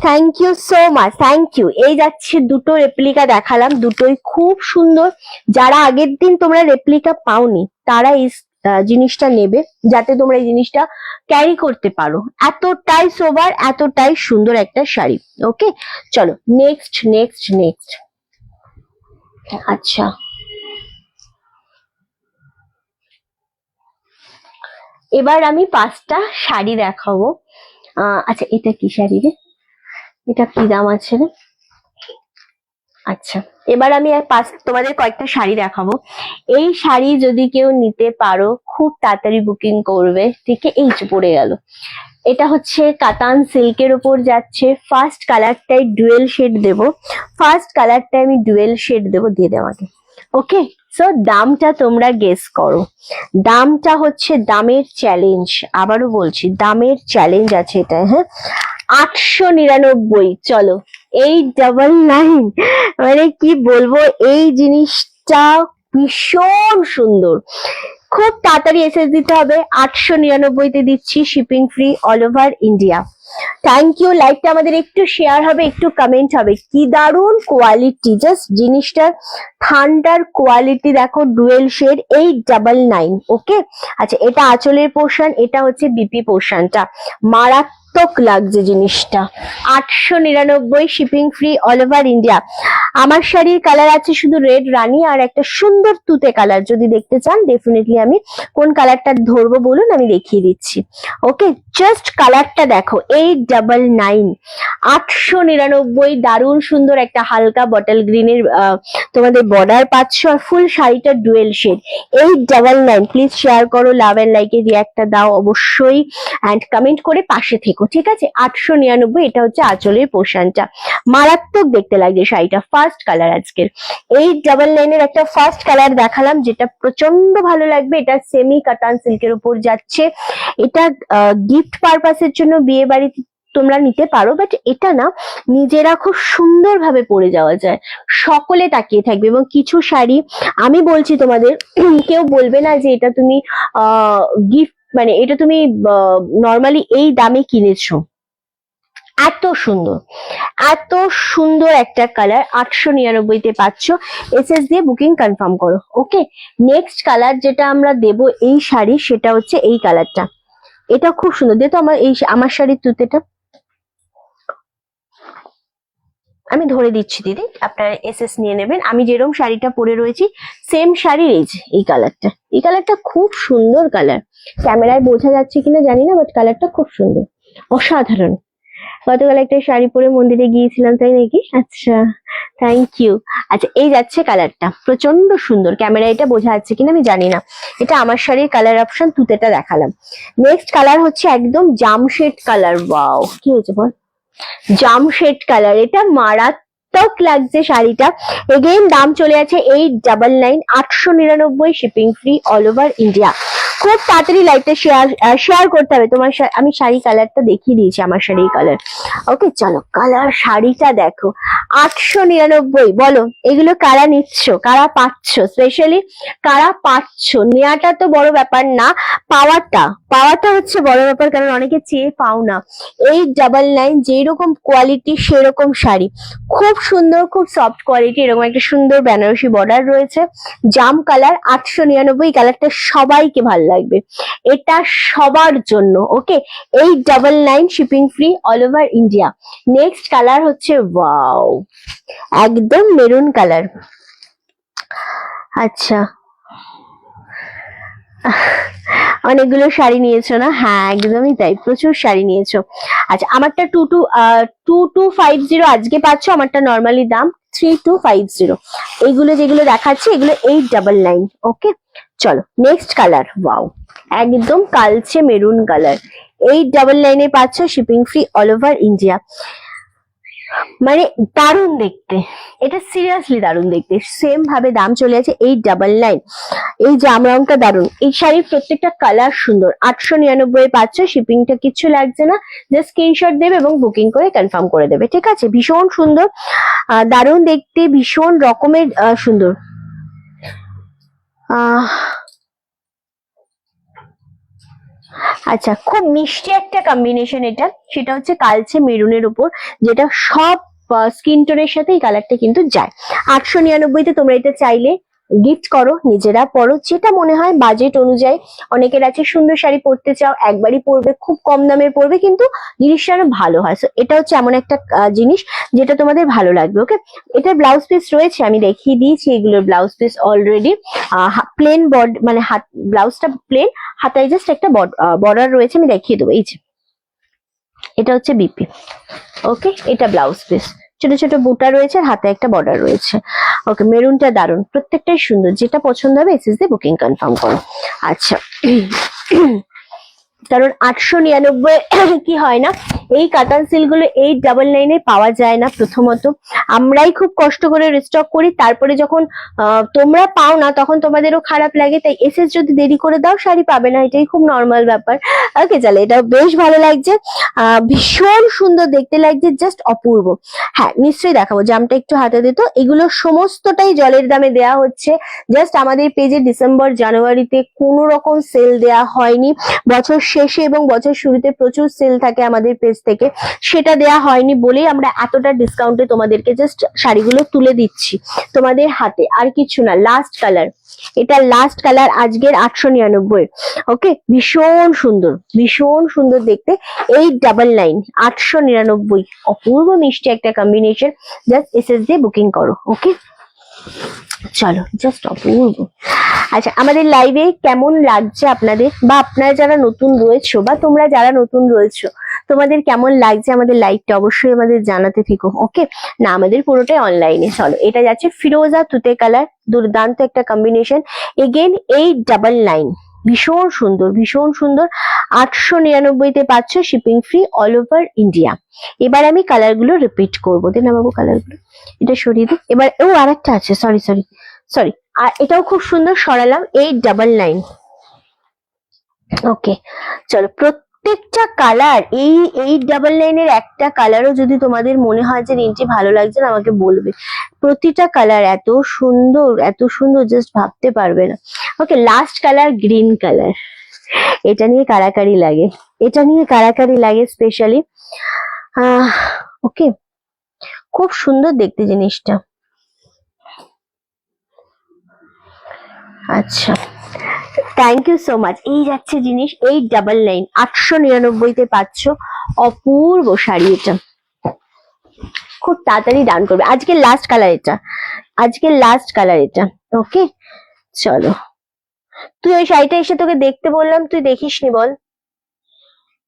Thank you so much, thank you. এই যাচ্ছে দুটো রেপ্লিকা দেখালাম, দুটোই খুব সুন্দর। যারা আগের দিন তোমরা রেপ্লিকা পাওনি তারা এই জিনিসটা নেবে, যাতে তোমরা এই জিনিসটা ক্যারি করতে পারো। এতটাই সোবার, এতটাই সুন্দর একটা শাড়ি। ওকে, চলো নেক্সট নেক্সট নেক্সট। আচ্ছা, এবার আমি 5টা শাড়ি দেখাবো। আচ্ছা, এটা কি শাড়ি রে? এটা কি দাম আছে রে? আচ্ছা, এবার আমি তোমাদের কয়েকটা শাড়ি দেখাবো। এই শাড়ি যদি কেউ নিতে পারো খুব তাড়াতাড়ি বুকিং করবে। ঠিক আছে, এই যে পড়ে গেল। এটা হচ্ছে কাতান সিল্কের উপর যাচ্ছে। ফার্স্ট কালারটাই ডুয়েল শেড দেব, ফার্স্ট কালারটাই আমি ডুয়েল শেড দেবো, দিয়ে দেওয়াকে। ওকে, সো দামটা তোমরা গেস করো। দামটা হচ্ছে দামের চ্যালেঞ্জ, আবারও বলছি দামের চ্যালেঞ্জ আছে এটা। হ্যাঁ, 899। চলো 899, মানে কি বলবো, এই জিনিসটা ভীষণ সুন্দর। খুব তাড়াতাড়ি এসএস দিতে হবে, 899 দিচ্ছি, shipping free, all over India. Thank you. লাইকটা আমাদের একটু শেয়ার হবে, একটু কমেন্ট হবে। কি দারুন কোয়ালিটি, জাস্ট জিনিসটার থান্ডার কোয়ালিটি দেখো। Dual shade, 899। ওকে, আচ্ছা, এটা আঁচলের পোর্শন, এটা হচ্ছে বিপি পোর্শনটা। মারাত্মক লাগছে জিনিসটা। 899, shipping free, all over India. আমার শাড়ির কালার আছে শুধু রেড রানী আর একটা সুন্দর তুতে কালার। যদি দেখতে চান ডেফিনেটলি আমি কোন কালারটা ধরবো বলুন, আমি দেখিয়ে দিচ্ছি। ওকে, জাস্ট কালারটা দেখো, 899, 899। দারুণ সুন্দর একটা হালকা বটল গ্রিনের তোমাদের বর্ডার পাচ্ছ, আর ফুল শাড়িটা ডুয়েল শেড। 899। প্লিজ শেয়ার করো, লাভ এন্ড লাইকে রিঅ্যাক্টটা দাও অবশ্যই, অ্যান্ড কমেন্ট করে পাশে থেকো। ঠিক আছে, 899। এটা হচ্ছে আঁচলের পোর্শনটা, মারাত্মক দেখতে লাগছে শাড়িটা। ফার্স্ট কালার আজকের 899 এর একটা ফার্স্ট কালার দেখালাম, যেটা প্রচন্ড ভালো লাগবে। এটা সেমি কাতান সিল্কের উপর যাচ্ছে। এটা গিফট পারপাসের জন্য বিয়ে বাড়িতে তোমরা নিতে পারো, বাট এটা না, নিজেরা খুব সুন্দর ভাবে পরে যাওয়া যায়, সকলে তাকিয়ে থাকবে। এবং কিছু শাড়ি আমি বলছি তোমাদের, কেউ বলবে না যে এটা তুমি গিফট, মানে এটা তুমি নর্মালি এই দামে কিনেছো। এত সুন্দর, এত সুন্দর একটা কালার 899 পাচ্ছ। এসএস দিয়ে বুকিং কনফার্ম করো। ওকে, নেক্সট কালার যেটা আমরা দেব এই শাড়ি, সেটা হচ্ছে এই কালারটা। এটা খুব সুন্দর। দিয়ে তো আমার শাড়ির তুতেটা আমি ধরে দিচ্ছি দিদি, আপনারা এসএস নিয়ে নেবেন। আমি যেরকম শাড়িটা পরে রয়েছি সেম শাড়ির এই যে এই কালারটা, এই কালারটা খুব সুন্দর কালার। ক্যামেরায় বোঝা যাচ্ছে কিনা জানি না, বাট কালারটা খুব সুন্দর, অসাধারণ। গতকাল একটা শাড়ি পরে মন্দিরে গিয়েছিলাম, তাই নাকি? আচ্ছা, থ্যাংক ইউ। আচ্ছা, এই যাচ্ছে কালারটা, প্রচন্ড সুন্দর। ক্যামেরা এটা বোঝা যাচ্ছে কিনা আমি জানি না। এটা আমার শাড়ির কালার অপশন, তুতেটা দেখালাম। নেক্সট কালার হচ্ছে একদম জামশেড কালার। ওয়াও, কি হয়েছে বল? জামশেড কালার, এটা মারাত্মক লাগছে শাড়িটা। এগেইন দাম চলে আছে 899, 899, shipping free, all over India. খুব তাড়াতাড়ি লাইভটা শেয়ার করতে হবে। তোমার আমি শাড়ি কালারটা দেখিয়ে দিয়েছি, আমার শাড়ির কালার। ওকে, চলো কালার শাড়িটা দেখো, 899। বলো এগুলো কারা নিচ্ছ, কারা পাচ্ছ, স্পেশালি কারা পাচ্ছ। নেওয়াটা তো বড় ব্যাপার না, পাওয়াটা হচ্ছে বড় ব্যাপার, কারণ অনেকে চেয়ে পাও না। 899, যেরকম কোয়ালিটি সেরকম শাড়ি, খুব সুন্দর, খুব সফট কোয়ালিটি। এরকম একটা সুন্দর বেনারসি বর্ডার রয়েছে, জাম কালার, 899। কালারটা সবাইকে ভালো লাগবে, এটা সবার জন্য। ওকে, 899 shipping free all over India. Next colour হচ্ছে ওয়াও, একদম মেরুন কালার। আচ্ছা, অনেকগুলো শাড়ি নিয়েছো না? হ্যাঁ একদমই তাই, প্রচুর শাড়ি নিয়েছো। আচ্ছা, আমারটা 2250 আজকে পাচ্ছ, আমারটা নর্মালি দাম 3250। এইগুলো যেগুলো দেখাচ্ছি এগুলো 899। ওকে, চলো নেক্সট কালার। ওয়াও, একদম কালচে মেরুন কালার, 899 পাচ্ছ, shipping free all over India. মানে দারুণ দেখতে, এটা সিরিয়াসলি দারুণ দেখতে। সেম ভাবে দাম চলে আছে 899। এই জাম রংটা দারুণ, এই শাড়ির প্রত্যেকটা কালার সুন্দর। 899 পাচ্ছ, শিপিংটা কিচ্ছু লাগছে না, জাস্ট স্ক্রিনশট দেবে এবং বুকিং করে কনফার্ম করে দেবে। ঠিক আছে, ভীষণ সুন্দর, দারুণ দেখতে, ভীষণ রকমের সুন্দর। আচ্ছা, খুব মিষ্টি একটা কম্বিনেশন এটা, সেটা হচ্ছে কালচে মেরুনের উপর, যেটা সব স্কিন টোনের সাথে এই কালারটা কিন্তু যায়। 899-তে তোমরা এটা চাইলে গিফট করো, নিজেরা পরো, যেটা মনে হয় বাজেট অনুযায়ী। অনেকের আছে সুন্দর শাড়ি পরতে চাও, একবারই পরবে, খুব কম দামের পরবে, কিন্তু জিনিসটা আরো ভালো হয়। সো এটা হচ্ছে এমন একটা জিনিস যেটা তোমাদের ভালো লাগবে। ওকে, এটার ব্লাউজ পিস রয়েছে, আমি দেখিয়ে দিয়েছি এগুলোর blouse piece already. Plane body, মানে হাত ব্লাউজটা প্লেন, হাতায় জাস্ট একটা বর্ডার রয়েছে, আমি দেখিয়ে দেবো। এই যে এটা হচ্ছে বিপি। ওকে, এটা ব্লাউজ পিস, ছোট ছোট বুটা রয়েছে, আর হাতে একটা বর্ডার রয়েছে। ওকে, মেরুনটা দারুন, প্রত্যেকটাই সুন্দর, যেটা পছন্দ হবে এসএস দিয়ে বুকিং কনফার্ম করো। আচ্ছা, কারণ 899 কি হয় না, এই কাতান সিল্ক গুলো 899 পাওয়া যায় না। প্রথমত আমরাই খুব কষ্ট করে রিস্টক করি, তারপরে যখন তোমরা পাও না তখন তোমাদেরও খারাপ লাগে। তাই এসএস যদি দেরি করে দাও শাড়ি পাবে না, এটাই খুব নর্মাল ব্যাপার। ওকে, চলে, এটা বেশ ভালো লাগছে, ভীষণ সুন্দর দেখতে লাগছে, জাস্ট অপূর্ব। হ্যাঁ নিশ্চয়ই দেখাবো, জামটা একটু হাতে দিত। এগুলো সমস্তটাই জলের দামে দেয়া হচ্ছে। জাস্ট আমাদের পেজে ডিসেম্বর জানুয়ারিতে কোনো রকম সেল দেয়া হয়নি। বছর শেষে এবং বছর শুরুতে প্রচুর সেল থাকে আমাদের পেজ থেকে, সেটা দেয়া হয়নি বলেই আমরা এতটা ডিসকাউন্টে তোমাদেরকে জাস্ট শাড়িগুলো তুলে দিচ্ছি তোমাদের হাতে, আর কিছু না। লাস্ট কালার, এটা লাস্ট কালার আজকের 899। ওকে, ভীষণ সুন্দর, ভীষণ সুন্দর দেখতে, 899, 899, অপূর্ব মিষ্টি একটা কম্বিনেশন। জাস্ট এসএস দিয়ে বুকিং করো। ওকে, চলো, জাস্ট অপূর্ব। আচ্ছা, আমাদের লাইভে কেমন লাগছে আপনাদের, বা আপনারা যারা নতুন রয়েছো, বা তোমরা যারা নতুন রয়েছো, তোমাদের কেমন লাগছে আমাদের লাইভটা, অবশ্যই আমাদের জানাতে থেকো। ওকে, না আমাদের পুরোটাই অনলাইনে। চলো, এটা যাচ্ছে ফিরোজা তুতে কালার, দুর্দান্ত একটা কম্বিনেশন, এগেন 899, ভীষণ সুন্দর, ভীষণ সুন্দর। 899-তে পাচ্ছ, shipping free all over India. এবার আমি কালার গুলো রিপিট করবো, দেন বাবু কালার গুলো এটা সরিয়ে দিই। এবার ও আরেকটা আছে, সরি সরি সরি, আর এটাও খুব সুন্দর, সরালাম, 899। ওকে, চলো, প্রত্যেকটা কালার, এই 899-এর একটা কালারও যদি তোমাদের মনে হয় যে রিন্টি ভালো লাগছে না, আমাকে বলবে। প্রতিটা কালার এত সুন্দর, এত সুন্দর, জাস্ট ভাবতে পারবে না। ওকে, লাস্ট কালার গ্রিন কালার, এটা নিয়ে কারাকারি লাগে, এটা নিয়ে কারাকারি লাগে স্পেশালি। ওকে, খুব সুন্দর দেখতে জিনিসটা। আচ্ছা, থ্যাংক ইউ সো মাচ। এই যাচ্ছে জিনিস 899, 899-তে পাচ্ছ, অপূর্ব শাড়ি। এটা খুব তাড়াতাড়ি ডান করবে, আজকের লাস্ট কালার এটা, আজকের লাস্ট কালার এটা। ওকে, চলো, তুই ওই শাড়িটা এসে তোকে দেখতে বললাম, তুই দেখিসনি বল?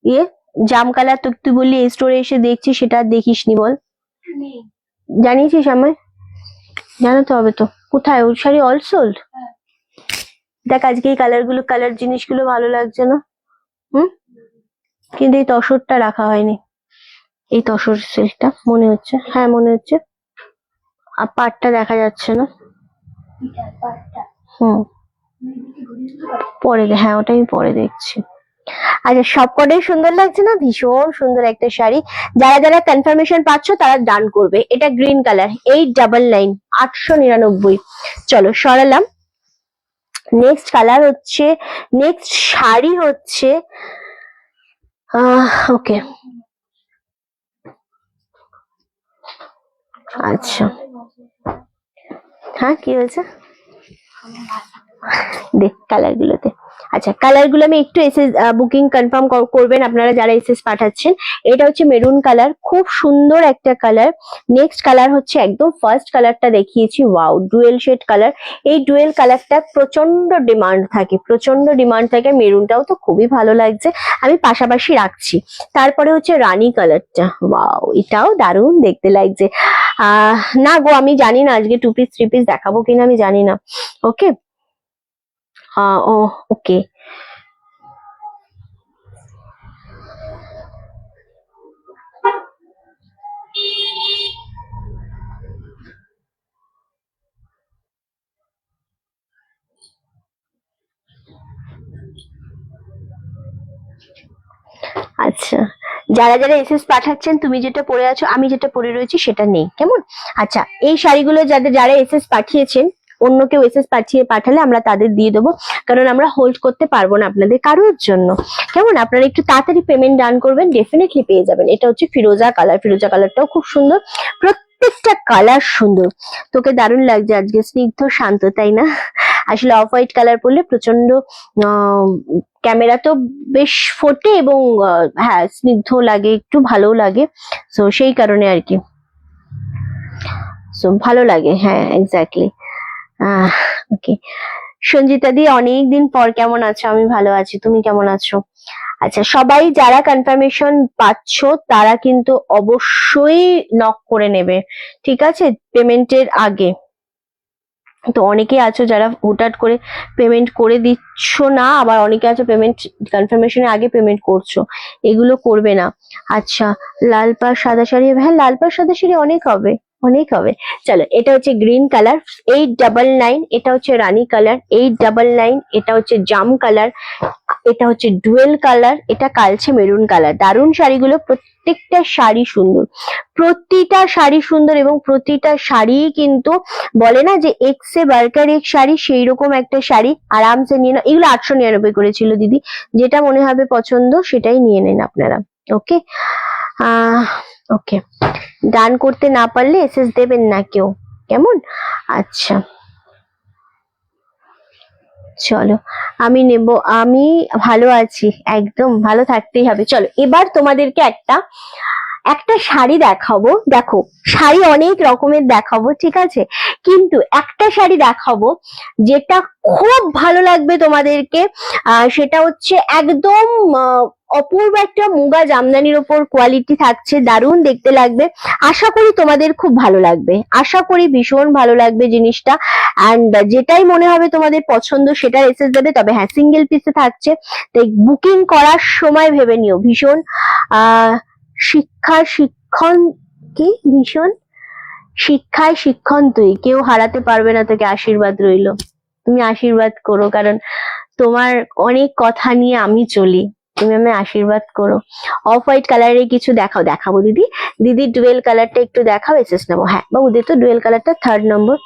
ইয়ে জাম কালার, তো তুই বললি এই স্টোরে এসে দেখছি, সেটা আর দেখিসনি বল? জানিয়েছিস আমায়? জানাতে হবে তো। কোথায় ওই শাড়ি? All sold. দেখ, আজকে এই কালার গুলো, কালার জিনিসগুলো ভালো লাগছে না। কিন্তু এই তসরটা রাখা হয়নি, এই তসর সিল্কটা মনে হচ্ছে, হ্যাঁ মনে হচ্ছে, আর পাটটা দেখা যাচ্ছে না। পরে হ্যাঁ, ওটা আমি পরে দেখছি। আচ্ছা, সবকটাই সুন্দর লাগছে না? ভীষণ সুন্দর একটা শাড়ি। যারা যারা কনফার্মেশন পাচ্ছ তারা ডান করবে। এটা গ্রিন কালার, 899, 899। চলো, সরালাম। নেক্সট কালার হচ্ছে, নেক্সট শাড়ি হচ্ছে, ওকে, আচ্ছা, হ্যাঁ কি হয়েছে দেখ কালার গুলোতে। আচ্ছা, কালার গুলো আমি একটু এসএস বুকিং কনফার্ম করবেন আপনারা যারা এসএস পাঠাচ্ছেন। এটা হচ্ছে মেরুন কালার, খুব সুন্দর একটা কালার। নেক্সট কালার হচ্ছে একদম ফার্স্ট কালারটা দেখিয়েছি, ওয়াও ডুয়েল শেড কালার। এই ডুয়েল কালারটা প্রচন্ড ডিমান্ড থাকে, প্রচন্ড ডিমান্ড থাকে। মেরুনটাও তো খুবই ভালো লাগছে, আমি পাশাপাশি রাখছি। তারপরে হচ্ছে রানী কালারটা, ওয়াও এটাও দারুণ দেখতে লাগছে। না গো, আমি জানি না আজকে 2 পিস 3 পিস দেখাবো কিনা, আমি জানি না। ওকে, ও ওকে। আচ্ছা, যারা যারা এসএস পাঠাচ্ছেন, তুমি যেটা পরে আছো আমি যেটা পরে রয়েছি সেটা নেই, কেমন? আচ্ছা, এই শাড়িগুলো যাদের যারা এসএস পাঠিয়েছেন, অন্য কেউ এসএস পাঠালে আমরা তাদের দিয়ে দেবো, কারণ আমরা হোল্ড করতে পারবো না আপনাদের কারোর জন্য, কেমন? আপনারা একটু তাড়াতাড়ি পেমেন্ট ডান করবেন, ডেফিনেটলি পেয়ে যাবেন। এটা হচ্ছে ফিরোজা কালার, ফিরোজা কালারটাও খুব সুন্দর, প্রত্যেকটা কালার সুন্দর। তোকে দারুণ লাগছে আজকে, স্নিগ্ধ শান্ত, তাই না? আসলে অফ হোয়াইট কালার পরলে প্রচন্ড ক্যামেরা তো বেশ ফোটে এবং হ্যাঁ স্নিগ্ধ লাগে, একটু ভালো লাগে, সো সেই কারণে আর কি, সো ভালো লাগে, হ্যাঁ এক্স্যাক্টলি। ওকে, সঞ্জিতা দি অনেকদিন পর, কেমন আছো? আমি ভালো আছি, তুমি কেমন আছো? আচ্ছা, সবাই যারা কনফার্মেশন পাচ্ছ তারা কিন্তু অবশ্যই নক করে নেবে, ঠিক আছে, পেমেন্টের আগে। তো অনেকে আছো যারা হুটহাট করে পেমেন্ট করে দিচ্ছ না, আবার অনেকে আছো পেমেন্ট কনফার্মেশনের আগে পেমেন্ট করছো, এগুলো করবে না। আচ্ছা, লাল পাড় সাদা শাড়ি, হ্যাঁ লাল পাড় সাদা শাড়ি অনেক হবে, অনেক হবে। চলো, এটা হচ্ছে গ্রিন কালার 899, এটা হচ্ছে রানী কালার 899, এটা হচ্ছে জাম কালার, এটা হচ্ছে ডুয়েল কালার, এটা কালচে মেরুন কালার। দারুণ শাড়িগুলো, প্রত্যেকটা শাড়ি সুন্দর, প্রতিটা শাড়ি সুন্দর, এবং প্রতিটা শাড়ি কিন্তু বলে না যে এক সে বারকার এক শাড়ি, সেই রকম একটা শাড়ি আরামসে নিয়ে নাও। এগুলো 899 করেছিল দিদি, যেটা মনে হবে পছন্দ সেটাই নিয়ে নেন আপনারা। ওকে, ওকে, ডান করতে না পারলে এসএস দেবেন না কেউ, কেমন? আচ্ছা চলো, আমি নেব, আমি ভালো আছি, একদম ভালো থাকতেই হবে। চলো, এবার তোমাদেরকে একটা একটা শাড়ি দেখাবো। দেখো, শাড়ি অনেক রকমের দেখাবো, ঠিক আছে, কিন্তু একটা শাড়ি দেখাবো যেটা খুব ভালো লাগবে তোমাদেরকে। সেটা হচ্ছে একদম অপূর্ব একটা মুগা জামদানির ওপর কোয়ালিটি থাকছে, দারুণ দেখতে লাগবে। আশা করি তোমাদের খুব ভালো লাগবে, আশা করি ভীষণ ভালো লাগবে জিনিসটা। অ্যান্ড যেটাই মনে হবে তোমাদের পছন্দ সেটার এসএস দেবে, তবে হ্যাঁ সিঙ্গেল পিসে থাকছে, তাই বুকিং করার সময় ভেবে নিও। ভীষণ শিক্ষণ কি, ভীষণ শিক্ষায় শিক্ষণ তুই, কেউ হারাতে পারবে না তোকে, আশীর্বাদ রইলো, তুমি আশীর্বাদ করো, কারণ তোমার অনেক কথা নিয়ে আমি চলি, তুমি আমি আশীর্বাদ করো। অফ হোয়াইট কালারের কিছু দেখাবো দিদি, দিদি ডুয়েল কালারটা একটু দেখাও, এসএস নেবো। হ্যাঁ বাবু, দিদি তো ডুয়েল কালারটা 3rd নম্বর।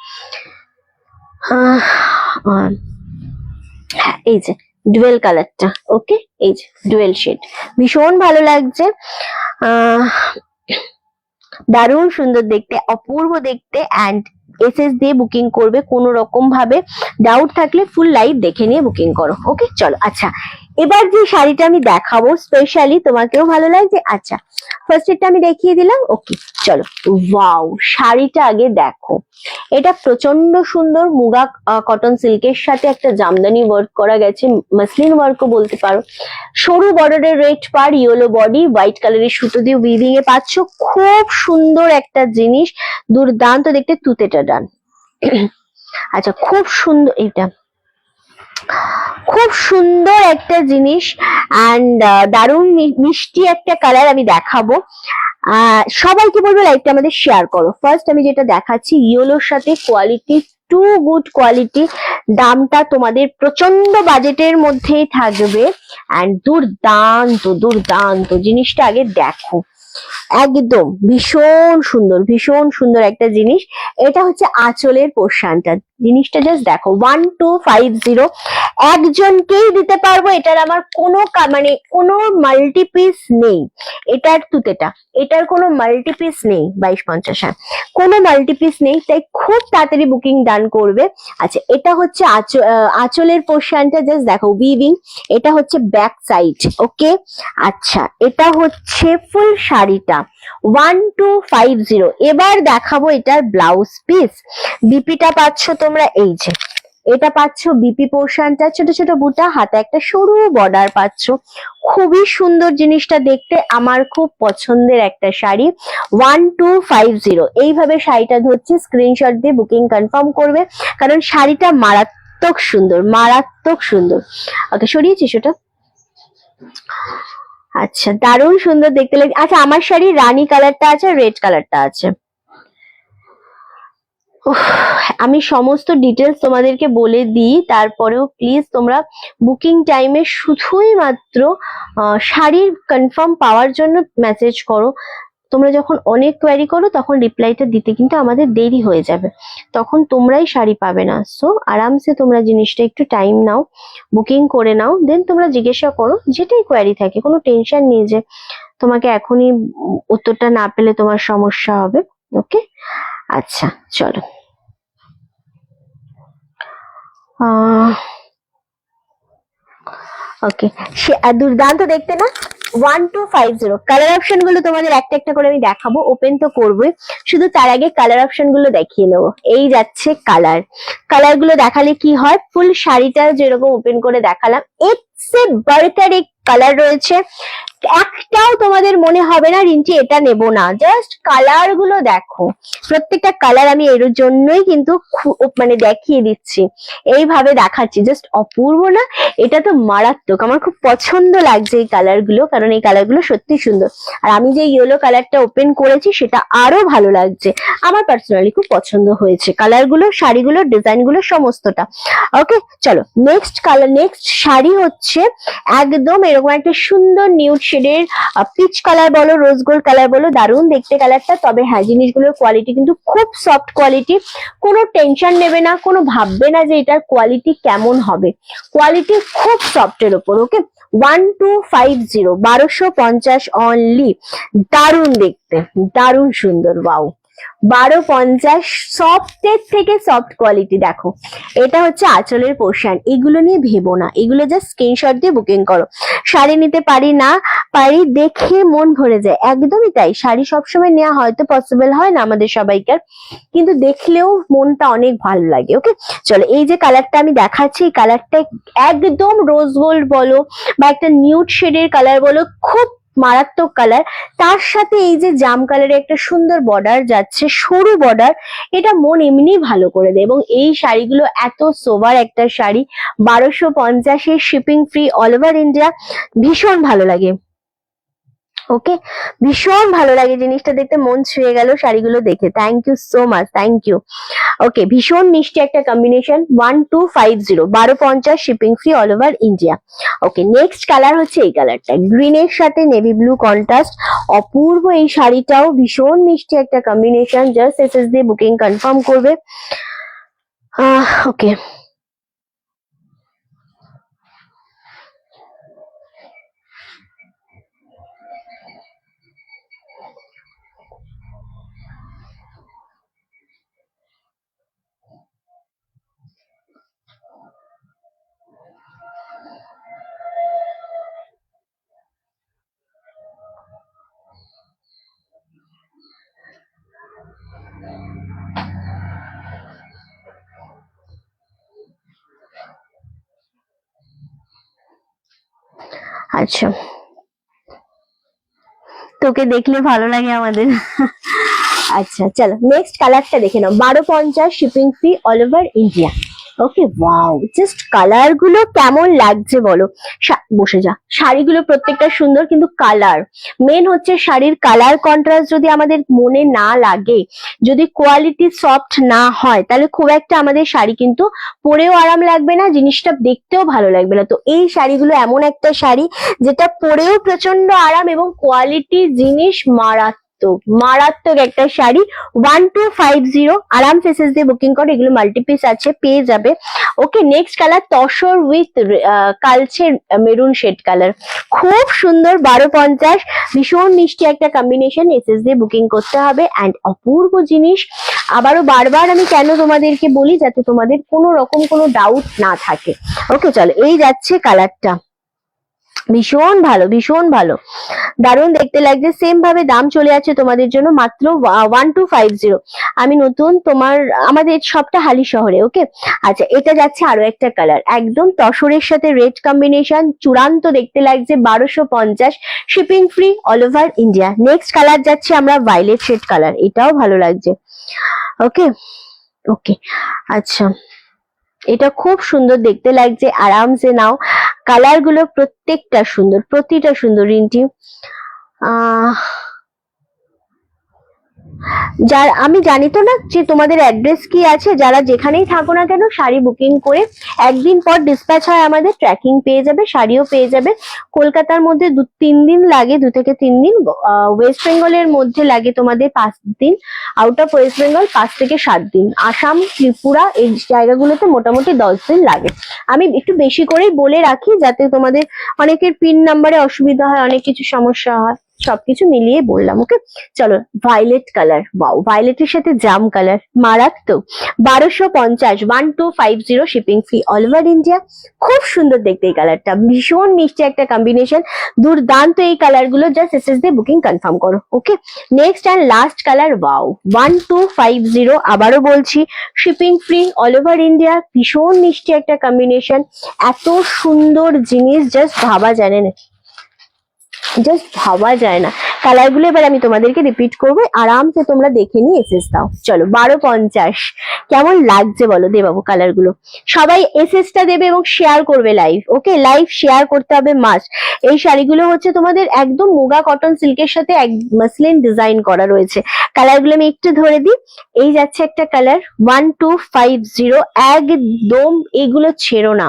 হ্যাঁ এই যে ডুয়েল কালারটা, ওকে, এই যে ডুয়েল শেড, ভীষণ ভালো লাগছে, দারুণ সুন্দর দেখতে, অপূর্ব দেখতে। অ্যান্ড এসএস দিয়ে বুকিং করবে, কোনো রকম ভাবে ডাউট থাকলে ফুল লাইভ দেখে নিয়ে বুকিং করো। ওকে, চলো। আচ্ছা, এবার যে শাড়িটা আমি দেখাবো স্পেশালি তোমাকেও ভালো লাগছে। আচ্ছা, ফার্স্ট এটা আমি দেখিয়ে দিলাম, ওকে চলো। ওয়াও, শাড়িটা আগে দেখো, এটা প্রচন্ড সুন্দর মুগা কটন সিল্কের সাথে একটা জামদানি ওয়ার্ক করা গেছে, মাসলিন ওয়ার্কও বলতে পারো। সরু বর্ডারের রেড পার, ইয়েলো বডি, হোয়াইট কালারের সুতো দিয়ে উইভিং এ পাচ্ছ, খুব সুন্দর একটা জিনিস, দুর্দান্ত দেখতে, তুতেটা ডান। আচ্ছা, খুব সুন্দর, এটা খুব সুন্দর একটা জিনিস, অ্যান্ড দারুণ মিষ্টি একটা কালার আমি দেখাবো। সবাইকে বলবো লাইভটা আমাদের শেয়ার করো। ফার্স্ট আমি যেটা দেখাচ্ছি, ইয়েলোর সাথে কোয়ালিটি, টু গুড কোয়ালিটি, দামটা তোমাদের প্রচন্ড বাজেটের মধ্যেই থাকবে, অ্যান্ড দুর্দান্ত দুর্দান্ত জিনিসটা আগে দেখো, একদম ভীষণ সুন্দর, ভীষণ সুন্দর একটা জিনিস। এটা হচ্ছে আঁচলের পোর্শনটা, জিনিসটা জাস্ট দেখো 1250, একজনকেই দিতে পারবো। এটার আমার কোনো মানে কোনো মাল্টিপিস নেই, এটার তুতেটা, এটার কোনো মাল্টিপিস নেই 2250, হ্যাঁ কোনো মাল্টিপিস নেই, তাই খুব তাড়াতাড়ি বুকিং ডান করবে। আচ্ছা, এটা হচ্ছে আঁচলের পোর্শনটা, জাস্ট দেখো উইভিং, এটা হচ্ছে ব্যাক সাইড। ওকে, আচ্ছা এটা হচ্ছে ফুল শাড়িটা 1250। এবার দেখাবো এটার ব্লাউজ পিস। বিপিটা পাচ্ছ তোমরা, এই যে এটা পাচ্ছ বিপি পোর্শনটা, ছোট ছোট বুটা, হাতে একটা সরু বর্ডার পাচ্ছ। খুবই সুন্দর জিনিসটা দেখতে, আমার খুব পছন্দের একটা শাড়ি 1250। এইভাবে শাড়িটা ধরছি, স্ক্রিনশট দিয়ে বুকিং কনফার্ম করবে, কারণ শাড়িটা মারাত্মক সুন্দর, মারাত্মক সুন্দর। ওকে, সরিয়েছিস ওটা? আচ্ছা, দারুণ সুন্দর দেখতে লাগে। আচ্ছা, আমার শাড়ি রানী কালারটা আছে, রেড কালারটা আছে। আমি সমস্ত ডিটেলস তোমাদেরকে বলে দিই, তারপরেও প্লিজ তোমরা বুকিং টাইমে শুধুই মাত্র শাড়ির কনফার্ম পাওয়ার জন্য মেসেজ করো। তোমরা যখন অনেক কোয়ারি করো তখন রিপ্লাইটা দিতে কিন্তু আমাদের দেরি হয়ে যাবে, তখন তোমরাই শাড়ি পাবে না। সো আরামসে তোমরা জিনিসটা একটু টাইম নাও, বুকিং করে নাও, দেন তোমরা জিজ্ঞাসা করো, যেটাই কোয়ারি থাকে। কোনো টেনশন নেই যে তোমাকে এখনই উত্তরটা না পেলে তোমার সমস্যা হবে। ওকে, আচ্ছা চলো। ওকে, দুর্দান্ত দেখতে না? 1250। কালার অপশন গুলো তোমাদের একটা একটা করে আমি দেখাবো, ওপেন তো করবোই, শুধু তার আগে কালার অপশন গুলো দেখিয়ে নেবো। এই যাচ্ছে কালার, কালার গুলো দেখালে কি হয়, ফুল শাড়িটা যেরকম ওপেন করে দেখালাম, এর সে বাড়কার এক কালার রয়েছে, একটাও তোমাদের মনে হবে না রিঞ্চি এটা নেব না। জাস্ট কালার গুলো দেখো, প্রত্যেকটা কালার আমি এর জন্যই কিন্তু মানে দেখিয়ে দিচ্ছি, এইভাবে দেখাচ্ছি, জাস্ট অপূর্ব না? এটা তো মারাত্মক, আমার খুব পছন্দ লাগছে এই কালার গুলো, কারণ এই কালার গুলো সত্যি সুন্দর। আর আমি যে ইয়েলো কালারটা ওপেন করেছি সেটা আরো ভালো লাগছে, আমার পার্সোনালি খুব পছন্দ হয়েছে কালার গুলো, শাড়িগুলো, ডিজাইন গুলো, সমস্তটা। ওকে চলো, নেক্সট কালার, নেক্সট শাড়ি হচ্ছে একদম এরকম একটা সুন্দর নিউড শেডের, পিচ কালার বলো, রোজ গোল্ড কালার বলো, দারুণ দেখতে কালারটা। তবে হ্যাঁ, জিনিসগুলোর কোয়ালিটি কিন্তু খুব সফট কোয়ালিটি, কোনো টেনশন নেবে না, কোনো ভাববে না যে এটার কোয়ালিটি কেমন হবে, কোয়ালিটি খুব সফটের ওপর। ওকে, 1250, 1250 অনলি। দারুণ দেখতে, দারুণ সুন্দর, ওয়াও। 1250, সফটের থেকে সফট কোয়ালিটি। দেখো, এটা হচ্ছে আঁচলের পোর্শন, এগুলো নিয়ে ভেবো না, এগুলো জাস্ট স্ক্রিনশট দিয়ে বুকিং করো। শাড়ি নিতে পারি না পারি, দেখে মন ভরে যায়, একদমই তাই। শাড়ি সবসময় নেওয়া হয়তো পসিবল হয় না আমাদের সবাইকার, কিন্তু দেখলেও মনটা অনেক ভালো লাগে। ওকে চলো, এই যে কালারটা আমি দেখাচ্ছি, এই কালারটা একদম রোজ গোল্ড বলো বা একটা নিউড শেডের কালার বলো, খুব মারাত্মক কালার। তার সাথে এই যে জাম কালারের একটা সুন্দর বর্ডার যাচ্ছে, সরু বর্ডার, এটা মন এমনি ভালো করে দেয়। এবং এই শাড়িগুলো এত সোবার একটা sari, 1250, shipping free all over India, ভীষণ ভালো লাগে। ওকে, ভীষণ ভালো লাগে জিনিসটা দেখতে, মন ছুঁয়ে গেল শাড়িগুলো দেখে। Thank you so much, thank you. Okay, ভীষণ মিষ্টি একটা combination, 1250, 1250, shipping free all over India. Okay, next colour হচ্ছে এই কালারটা, গ্রিনের সাথে নেভি ব্লু কন্ট্রাস্ট, অপূর্ব এই শাড়িটাও, ভীষণ মিষ্টি একটা কম্বিনেশন। জাস্ট এসএস দিয়ে বুকিং কনফার্ম করবে। ওকে, আচ্ছা, তোকে দেখলে ভালো লাগে আমাদের। আচ্ছা চলো, নেক্সট কালারটা দেখে নাও, 1250, shipping free all over India. Okay, wow, just colour গুলো কেমন লাগছে বলো, বসে যা। শাড়িগুলো প্রত্যেকটা সুন্দর, কিন্তু কালার মেন হচ্ছে, শাড়ির কালার কন্ট্রাস্ট যদি আমাদের মনে না লাগে, যদি কোয়ালিটি সফট না হয়, তাহলে খুব একটা আমাদের শাড়ি কিন্তু পরেও আরাম লাগবে না, জিনিসটা দেখতেও ভালো লাগবে না। তো এই শাড়িগুলো এমন একটা শাড়ি যেটা পরেও প্রচন্ড আরাম এবং কোয়ালিটি জিনিস মারাত্মক। মারাত্মক মারাত্মক একটা শাড়ি 1250 আরামসে এসএস দিয়ে বুকিং করো, এগুলো মাল্টিপিস আছে পেয়ে যাবে। ওকে, নেক্সট কালার তসর উইথ কালচে মেরুন শেড কালার, খুব সুন্দর 1250, ভীষণ মিষ্টি একটা কম্বিনেশন, এসএস দিয়ে বুকিং করতে হবে। অ্যান্ড অপূর্ব জিনিস, আবারও বারবার আমি কেন তোমাদেরকে বলি, যাতে তোমাদের কোনো রকম কোনো ডাউট না থাকে। ওকে চলো, এই যাচ্ছে কালারটা, ভীষণ ভালো ভীষণ ভালো, দারুণ দেখতে লাগছে। সেম ভাবে দাম চলে যাচ্ছে তোমাদের জন্য মাত্র 1250। আমি নতুন, আমাদের সবটা হালি শহরে। ওকে আচ্ছা, এটা যাচ্ছে আরো একটা কালার, একদম তসরের সাথে রেড কম্বিনেশন, চূড়ান্ত দেখতে লাগছে, 1250, shipping free all over India. Next colour যাচ্ছে আমরা ভায়োলেট শেড কালার, এটাও ভালো লাগছে। ওকে ওকে আচ্ছা, এটা খুব সুন্দর দেখতে লাগছে, আরামসে নাও, কালার গুলো প্রত্যেকটা সুন্দর, প্রতিটা সুন্দর। রিন্টি যার আমি জানি তো না যে তোমাদের অ্যাড্রেস কি আছে, যারা যেখানেই থাকো না কেন শাড়ি বুকিং করে একদিন পর ডিসপ্যাচ হয়, আমাদের ট্র্যাকিং পেয়ে যাবে, শাড়িও পেয়ে যাবে। কলকাতার মধ্যে 2-3 দিন লাগে, 2 থেকে 3 দিন। ওয়েস্ট বেঙ্গলের মধ্যে লাগে তোমাদের 5 দিন, আউট অফ ওয়েস্ট বেঙ্গল 5 থেকে 7 দিন, আসাম ত্রিপুরা এই জায়গাগুলোতে মোটামুটি 10 দিন লাগে। আমি একটু বেশি করেই বলে রাখি, যাতে তোমাদের অনেকের পিন নাম্বারে অসুবিধা হয়, অনেক কিছু সমস্যা হয়, সবকিছু মিলিয়ে বললাম। ওকে চলো, ভায়োলেট কালার, ওয়াও, ভায়োলেটের সাথে জাম কালার, মারাত্মক, 1250, 1250, shipping free all over India. খুব সুন্দর দেখতে এই কালারটা, ভীষণ মিষ্টি একটা কম্বিনেশন, দুর্দান্ত এই কালার গুলো, জাস্ট এসএস দিয়ে বুকিং কনফার্ম করো। Okay, next and last colour, wow, 1250, আবারও বলছি, shipping free all over India, ভীষণ মিষ্টি একটা কম্বিনেশন, এত সুন্দর জিনিস জাস্ট ভাবা যায় না, জাস্ট ভাবা যায় না। কালার গুলো এবার আমি তোমাদেরকে রিপিট করবো, আরামসে তোমরা দেখে নিয়ে এসএস দাও। চলো, 1250, কেমন লাগছে বলো দেবাবু কালার গুলো? সবাই এসএস টা দেবে এবং শেয়ার করবে লাইভ। ওকে, লাইভ শেয়ার করতে হবে মাস্ট। এই শাড়িগুলো হচ্ছে তোমাদের একদম মুগা কটন সিল্কের সাথে মাসলিন ডিজাইন করা রয়েছে। কালার গুলো আমি একটু ধরে দিই, এই যাচ্ছে একটা কালার 1250, একদম এগুলো ছেড়ো না,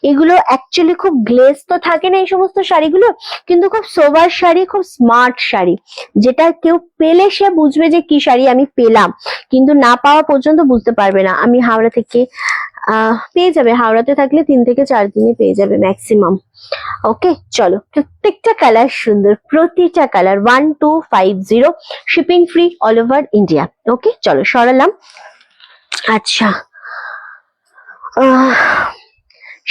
এগুলো অ্যাকচুয়ালি খুব গ্লেজ তো থাকে না এই সমস্ত শাড়িগুলো, কিন্তু খুব সোবার শাড়ি, খুব স্মার্ট শাড়ি, যেটা কেউ পেলে সে বুঝবে যে কি শাড়ি আমি পেলাম, কিন্তু না পাওয়া পর্যন্ত বুঝতে পারবে না। আমি হাওড়া থেকে পেয়ে যাবে, হাওড়াতে থাকলে 3 থেকে 4 দিনে পেয়ে যাবে ম্যাক্সিমাম। ওকে চলো, প্রত্যেকটা কালার সুন্দর, প্রতিটা colour 1250, shipping free all over India. Okay চলো, সরালাম। আচ্ছা,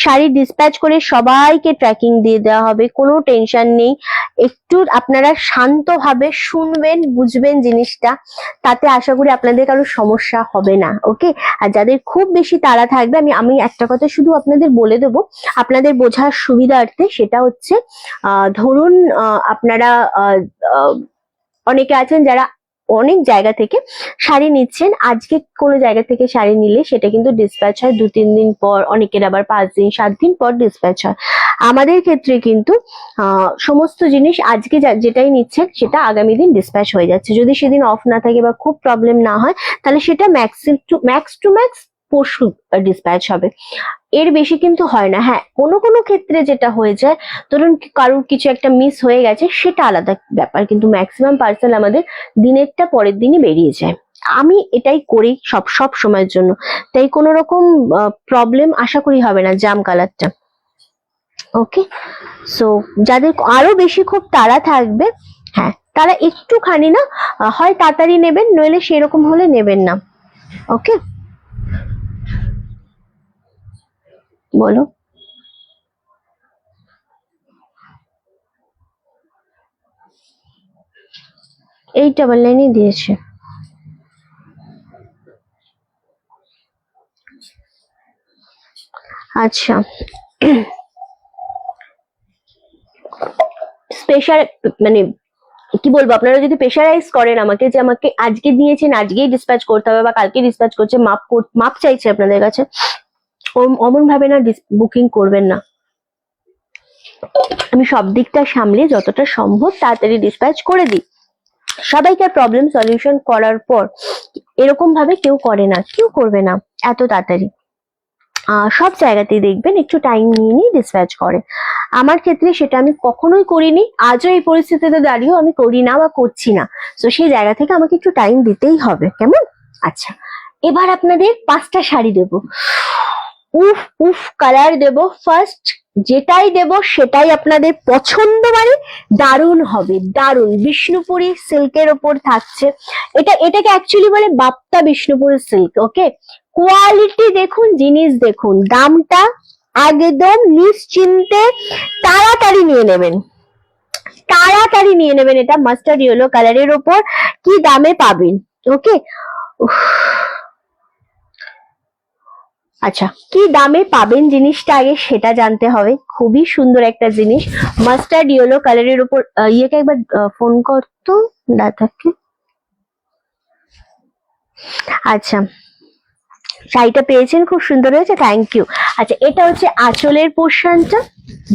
শাড়ি ডিসপ্যাচ করে সবাইকে ট্র্যাকিং দিয়ে দেওয়া হবে, কোনো টেনশন নেই। একটু আপনারা শান্তভাবে শুনবেন, বুঝবেন জিনিসটা, তাতে আশা করি আপনাদের কারো সমস্যা হবে না। ওকে, আর যাদের খুব বেশি তাড়া থাকবে, আমি একটা কথা শুধু আপনাদের বলে দেবো আপনাদের বোঝার সুবিধার্থে, সেটা হচ্ছে ধরুন আপনারা অনেকে আছেন যারা অনেক জায়গা থেকে শাড়ি নিচ্ছেন, আজকে কোনো জায়গা থেকে শাড়ি নিলে সেটা কিন্তু ডিসপ্যাচ হয় 2-3 দিন পর, অনেকের আবার 5 দিন 7 দিন পর ডিসপ্যাচ হয়। আমাদের ক্ষেত্রে কিন্তু সমস্ত জিনিস আজকে যেটাই নিচ্ছেন সেটা আগামী দিন ডিসপ্যাচ হয়ে যাচ্ছে। যদি সেদিন অফ না থাকে বা খুব প্রবলেম না হয়, তাহলে সেটা ম্যাক্স টু ম্যাক্স পরশু ডিসপ্যাচ হবে, এর বেশি কিন্তু হয় না। হ্যাঁ, কোনো কোনো ক্ষেত্রে যেটা হয়ে যায়, ধরুন কারোর কিছু একটা মিস হয়ে গেছে, সেটা আলাদা ব্যাপার, কিন্তু ম্যাক্সিমাম পার্সেল আমাদের দিনেরটা পরের দিনই বেরিয়ে যায়। আমি এটাই করি সব সময়ের জন্য, তাই কোনো রকম প্রবলেম আশা করি হবে না জাম কালারটা। ওকে, সো যাদের আরো বেশি খুব তাড়া থাকবে, হ্যাঁ তারা একটুখানি না হয় তাড়াতাড়ি নেবেন, নইলে সেরকম হলে নেবেন না। ওকে বলো, এই ডাবল লাইনই দিয়েছে। আচ্ছা, স্পেশাল মানে কি বলবো, আপনারা যদি প্রেশারাইজ করেন আমাকে যে আমাকে আজকে দিয়েছেন আজকেই ডিসপ্যাচ করতে হবে বা কালকে ডিসপ্যাচ করছে, মাপ চাইছে আপনাদের কাছে, অমন ভাবে না বুকিং করবেন না। আমি সব দিকটা সামলে যতটা সম্ভব তাড়াতাড়ি ডিসপ্যাচ করে দিই। সবাইকে প্রবলেম সলিউশন করার পর এরকম ভাবে কেউ করে না, কেউ করবে না এত তাড়াতাড়ি। সব জায়গাতেই দেখবেন একটু টাইম নিয়ে নিয়ে ডিসপ্যাচ করে। আমার ক্ষেত্রে সেটা আমি কখনোই করিনি, আজও এই পরিস্থিতিতে দাঁড়িয়েও আমি করি না বা করছি না। তো সেই জায়গা থেকে আমাকে একটু টাইম দিতেই হবে, কেমন? আচ্ছা, এবার আপনাদের 5টা শাড়ি দেবো। উফ উফ কালার দেব। ফার্স্ট যেটাই দেব সেটাই আপনাদের পছন্দ, মানে দারুণ হবে, দারুণ। বিষ্ণুপুরি সিল্কের ওপর থাকছে এটাকে অ্যাকচুয়ালি বলে বাপ্তা বিষ্ণুপুরি সিল্ক। ওকে, কোয়ালিটি দেখুন, জিনিস দেখুন, দামটা একদম নিশ্চিন্তে তাড়াতাড়ি নিয়ে নেবেন, তাড়াতাড়ি নিয়ে নেবেন। এটা মাস্টার্ড ইয়েলো কালারের ওপর কি দামে পাবেন? ওকে, আচ্ছা কি দামে পাবেন জিনিসটা আগে সেটা জানতে হবে। খুবই সুন্দর একটা জিনিস, মাস্টার্ড ইয়েলো কালারের উপর। ইয়েকে একবার ফোন করতো দাদাকে। আচ্ছা, শাড়িটা পেয়েছেন, খুব সুন্দর হয়েছে, থ্যাংক ইউ। আচ্ছা, এটা হচ্ছে আঁচলের পোর্শনটা,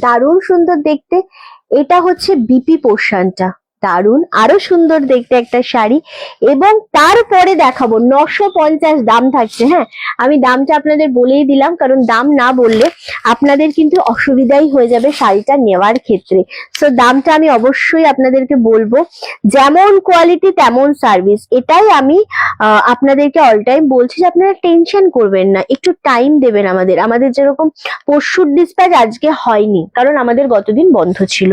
দারুণ সুন্দর দেখতে। এটা হচ্ছে বিপি পোর্শনটা, দারুণ, আরো সুন্দর দেখতে একটা শাড়ি। এবং তারপরে দেখাবো 950 দাম থাকছে। হ্যাঁ, আমি দামটা আপনাদের বলেই দিলাম, কারণ দাম না বললে আপনাদের কিন্তু অসুবিধাই হয়ে যাবে শাড়িটা নেওয়ার ক্ষেত্রে। তো দামটা আমি অবশ্যই আপনাদেরকে বলবো, যেমন কোয়ালিটি তেমন সার্ভিস। এটাই আমি আপনাদেরকে অল টাইম বলছি যে আপনারা টেনশন করবেন না, একটু টাইম দেবেন আমাদের যেরকম পরশুর ডিসপ্যাচ আজকে হয়নি, কারণ আমাদের গতদিন বন্ধ ছিল।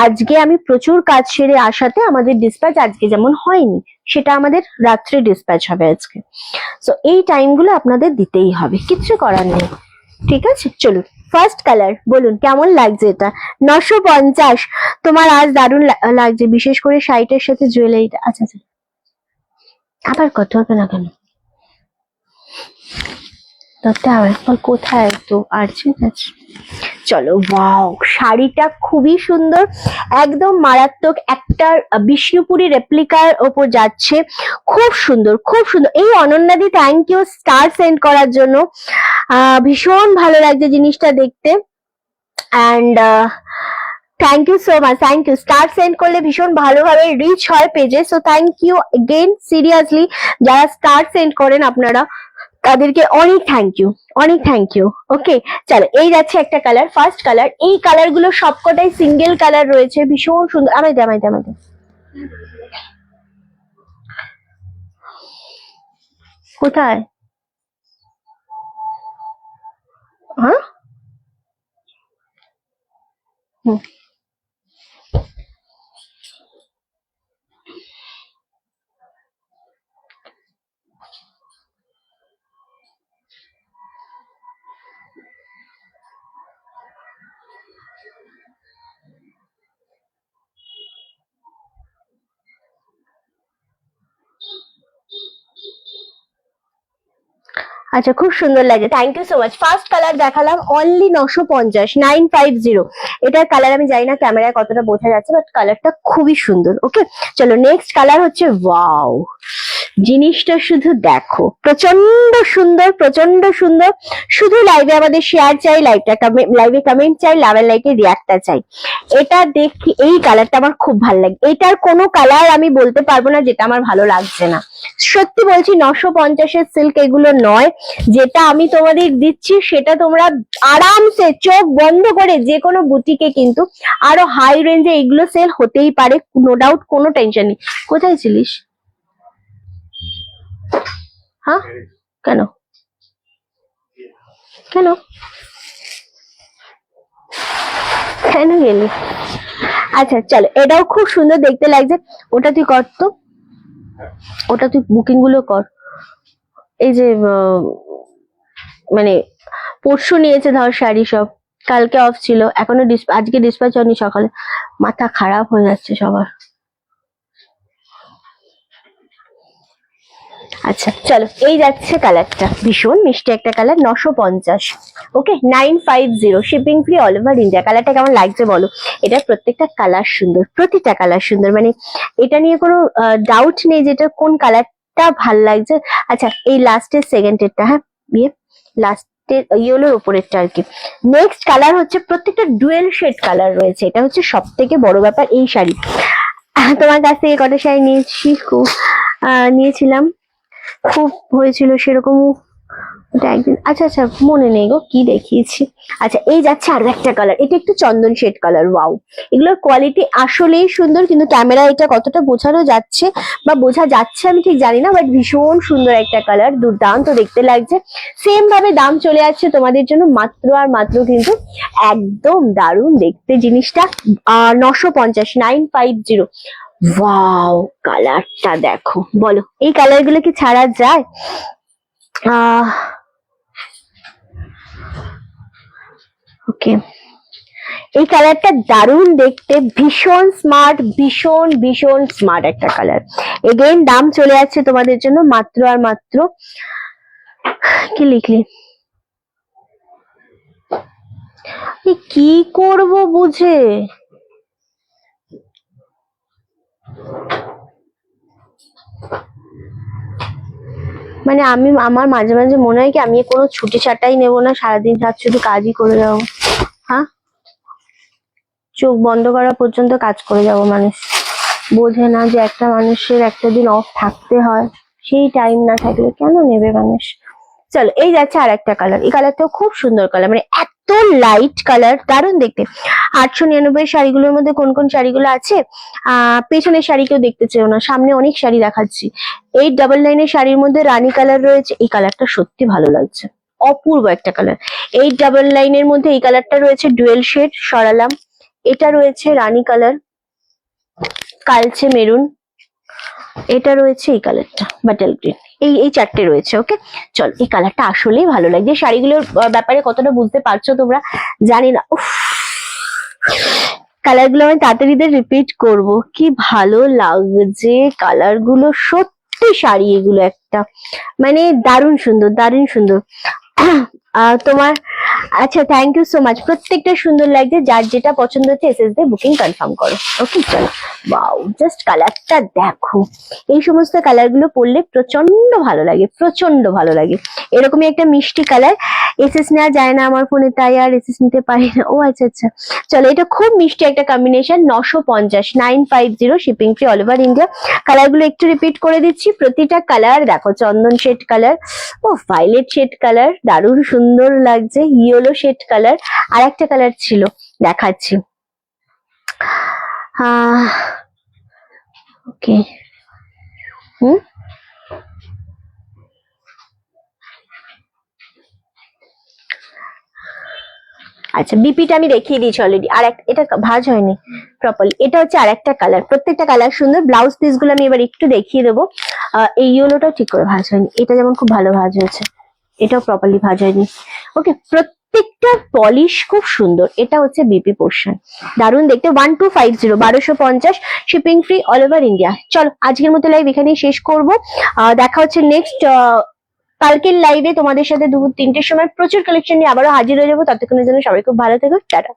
আজকে আমি প্রচুর কাজ সেরে আসাতে আমাদের ডিসপ্যাচ আজকে যেমন হয়নি, সেটা আমাদের রাত্রে ডিসপ্যাচ হবে আজকে। সো এই টাইমগুলো আপনাদের দিতেই হবে, কিচ্ছু করার নেই। ঠিক আছে, চলুন ফার্স্ট কালার বলুন কেমন লাগছে এটা। 950। তোমার আজ দারুণ লাগছে, বিশেষ করে শাড়িটার সাথে জুয়েলারিটা। আচ্ছা আচ্ছা, আবার কত হবে না কেন? কোথায় তো আর্জেন্ট আছে। চলো, ওয়াও, শাড়িটা খুবই সুন্দর, একদম মারাত্মক একটা বিষ্ণুপুরি রেপ্লিকার ওপর যাচ্ছে। খুব সুন্দর, খুব সুন্দর। এই অনন্যাদি, থ্যাংক ইউ স্টার সেন্ড করার জন্য। ভীষণ ভালো লাগছে জিনিসটা দেখতে। And thank you so much, thank you. Star send করলে ভীষণ ভালোভাবে রিচ হয় পেজে। So thank you again, seriously যারা স্টার সেন্ড করেন আপনারা, তাদেরকে অনেক থ্যাংক ইউ, অনেক থ্যাংক ইউ। ওকে, চলো, এই যাচ্ছে একটা কালার, ফার্স্ট কালার। এই কালার গুলো সবকটাই সিঙ্গেল কালার রয়েছে, ভীষণ সুন্দর। আমায় দে। কোথায়? হ্যাঁ, হুম, আচ্ছা, খুব সুন্দর লাগে, thank you so much. First colour দেখালাম, অনলি 950, 950। এটার কালার আমি জানি না ক্যামেরায় কতটা বোঝা যাচ্ছে, বাট কালারটা খুবই সুন্দর। ওকে, চলো নেক্সট কালার হচ্ছে, ওয়াও, জিনিসটা শুধু দেখো, প্রচন্ড সুন্দর, প্রচন্ড সুন্দর। শুধু লাইভে আমাদের শেয়ার চাই, লাইভে কমেন্ট চাই, লাভ এন্ড লাইকের রিয়াক্টটা চাই। এটা দেখি, এই কালারটা আমার খুব ভালো লাগে। এটার কোনো কালার আমি বলতে পারবো না যেটা আমার ভালো লাগছে না, সত্যি বলছি। 950-এর সিল্ক এগুলো নয়। যেটা আমি তোমাদের দিচ্ছি সেটা তোমরা আরামসে চোখ বন্ধ করে যে কোনো বুটিকে, কিন্তু আরো হাই রেঞ্জে এগুলো সেল হতেই পারে, নো ডাউট, কোনো টেনশন নেই। কোথায় ছিলিস? হ্যাঁ, কেন কেন কেন গেলি? আচ্ছা চলো, এটাও খুব সুন্দর দেখতে লাগছে। ওটা তুই কর তো, ওটা তুই বুকিং গুলো কর। এই যে মানে পরশু নিয়েছে ধর শাড়ি সব, কালকে অফ ছিল, এখনো আজকে ডিসপ্যাচ হয়নি। সকালে মাথা খারাপ হয়ে যাচ্ছে সবার। আচ্ছা চলো, এই যাচ্ছে কালারটা, ভীষণ মিষ্টি একটা কালার, 950। ওকে, 950, shipping free all over India. কালারটা কেমন লাগছে বলো? এটার প্রত্যেকটা কালার সুন্দর, প্রতিটা কালার সুন্দর, মানে এটা নিয়ে কোনো ডাউট নেই যেটা কোন কালারটা ভাল লাগছে। আচ্ছা, এই লাস্টের সেকেন্ডেরটা, হ্যাঁ, বিয়ে লাস্টের ইয়েলোর উপরেরটা আর কি। নেক্সট কালার হচ্ছে, প্রত্যেকটা ডুয়েল শেড কালার রয়েছে। এটা হচ্ছে সব থেকে বড় ব্যাপার এই শাড়ি। তোমার কাছ থেকে কটা শাড়ি নিয়েছি, নিয়েছিলাম, খুব হয়েছিল সেরকম এটা একদিন, আচ্ছা আচ্ছা মনে নেই গো কি দেখিয়েছি। আচ্ছা এই যাচ্ছে আরো একটা কালার, এটা একটু চন্দন শেড কালার। ওয়াও, এগুলোর কোয়ালিটি আসলেই সুন্দর, কিন্তু ক্যামেরা এটা কতটা বোঝানো যাচ্ছে বা বোঝা যাচ্ছে আমি ঠিক জানি না, বাট ভীষণ সুন্দর একটা কালার, দুর্দান্ত দেখতে লাগছে। সেম ভাবে দাম চলে যাচ্ছে তোমাদের জন্য মাত্র আর মাত্র কিন্তু একদম দারুণ দেখতে জিনিসটা, 950, 950। ওয়াও, কালারটা দেখো, বলো এই কালার গুলো কি ছাড়া যায়? ওকে, এই কালারটা দারুণ দেখতে, ভীষণ স্মার্ট, ভীষণ ভীষণ স্মার্ট একটা কালার। এগেইন দাম চলে যাচ্ছে তোমাদের জন্য মাত্র আর মাত্র, কি লিখলি, কি করব বুঝে, মানে আমি, আমার মাঝে মাঝে মনে হয় কি আমি কোনো ছুটি ছাটাই নেবো না, সারাদিন রাত শুধু কাজই করে যাবো। হ্যাঁ, চোখ বন্ধ করা পর্যন্ত কাজ করে যাব। মানুষ বোঝে না যে একটা মানুষের একটা দিন অফ থাকতে হয়, সেই টাইম না থাকলে কেন নেবে মানুষ। চলো এই যাচ্ছে আর একটা কালার, এই কালারটাও খুব সুন্দর কালার, মানে এত লাইট কালার, দারুণ দেখতে। 899 শাড়িগুলোর মধ্যে কোন কোন শাড়িগুলো আছে, পেছনের শাড়ি কেউ দেখতে চেও না, সামনে অনেক শাড়ি দেখাচ্ছি। 899 শাড়ির মধ্যে রানী কালার রয়েছে, এই কালারটা সত্যি ভালো লাগছে, অপূর্ব একটা কালার। 899 মধ্যে এই কালারটা রয়েছে, ডুয়েল শেড সরালাম। এটা রয়েছে রানী কালার, কালচে মেরুন, এটা রয়েছে এই কালারটা বাটাল গ্রিন, এই চারটে রয়েছে। ওকে, চল এই কালারটা আসলেই ভালো লাগছে। শাড়িগুলোর ব্যাপারে কতটা বুঝতে পারছো তোমরা জানি না। উফ, কালার গুলো আমি তাড়াতাড়ি রিপিট করব, কি ভালো লাগছে কালার গুলো, সত্যি শাড়ি এগুলো একটা মানে দারুণ সুন্দর, দারুণ সুন্দর। তোমার, আচ্ছা থ্যাংক ইউ সো মাচ, প্রত্যেকটা সুন্দর লাগছে, যার যেটা পছন্দ হচ্ছে এসএস দিয়ে বুকিং কনফার্ম করো। ওকে চলো, ওয়াও জাস্ট কালারটা দেখো, এই সমস্ত কালার গুলো পরলে প্রচন্ড ভালো লাগে, প্রচন্ড ভালো লাগে। এরকমই একটা মিষ্টি কালার, এসএস নেওয়া যায় না আমার ফোনে, তাই আর এসএস নিতে পারি না। ও আচ্ছা আচ্ছা, চলো এটা খুব মিষ্টি একটা combination, 950, 950, shipping free all over India. Colour গুলো একটু রিপিট করে দিচ্ছি, প্রতিটা কালার দেখো, চন্দন শেড কালার, ও ভায়োলেট শেড কালার দারুণ সুন্দর লাগছে, ইয়েলো শেড কালার, আর একটা কালার ছিল দেখাচ্ছি। ওকে, আচ্ছা বিপিটা আমি দেখিয়ে দিয়েছি অলরেডি, আর এটা ভাঁজ হয়নি প্রপারলি। এটা হচ্ছে আর একটা কালার, প্রত্যেকটা কালার সুন্দর। ব্লাউজ পিস গুলো আমি এবার একটু দেখিয়ে দেবো। এই ইয়েলোটাও ঠিক করে ভাঁজ হয়নি, এটা যেমন খুব ভালো ভাঁজ হয়েছে, এটাও প্রপারলি ভাঁজ হয়নি। ওকে, প্রত্যেকটা পলিশ খুব সুন্দর। এটা হচ্ছে বিপি পোর্শন, দারুণ দেখতে। 1250, 1250, shipping free all over India. চলো আজকের মতো লাইভ এখানেই শেষ করবো, দেখা হচ্ছে নেক্সট কালকের লাইভে তোমাদের সাথে 2-3টের সময় প্রচুর কালেকশন নিয়ে আবারও হাজির হয়ে যাবো। ততক্ষণের জন্য সবাই খুব ভালো থেকো, টাটা।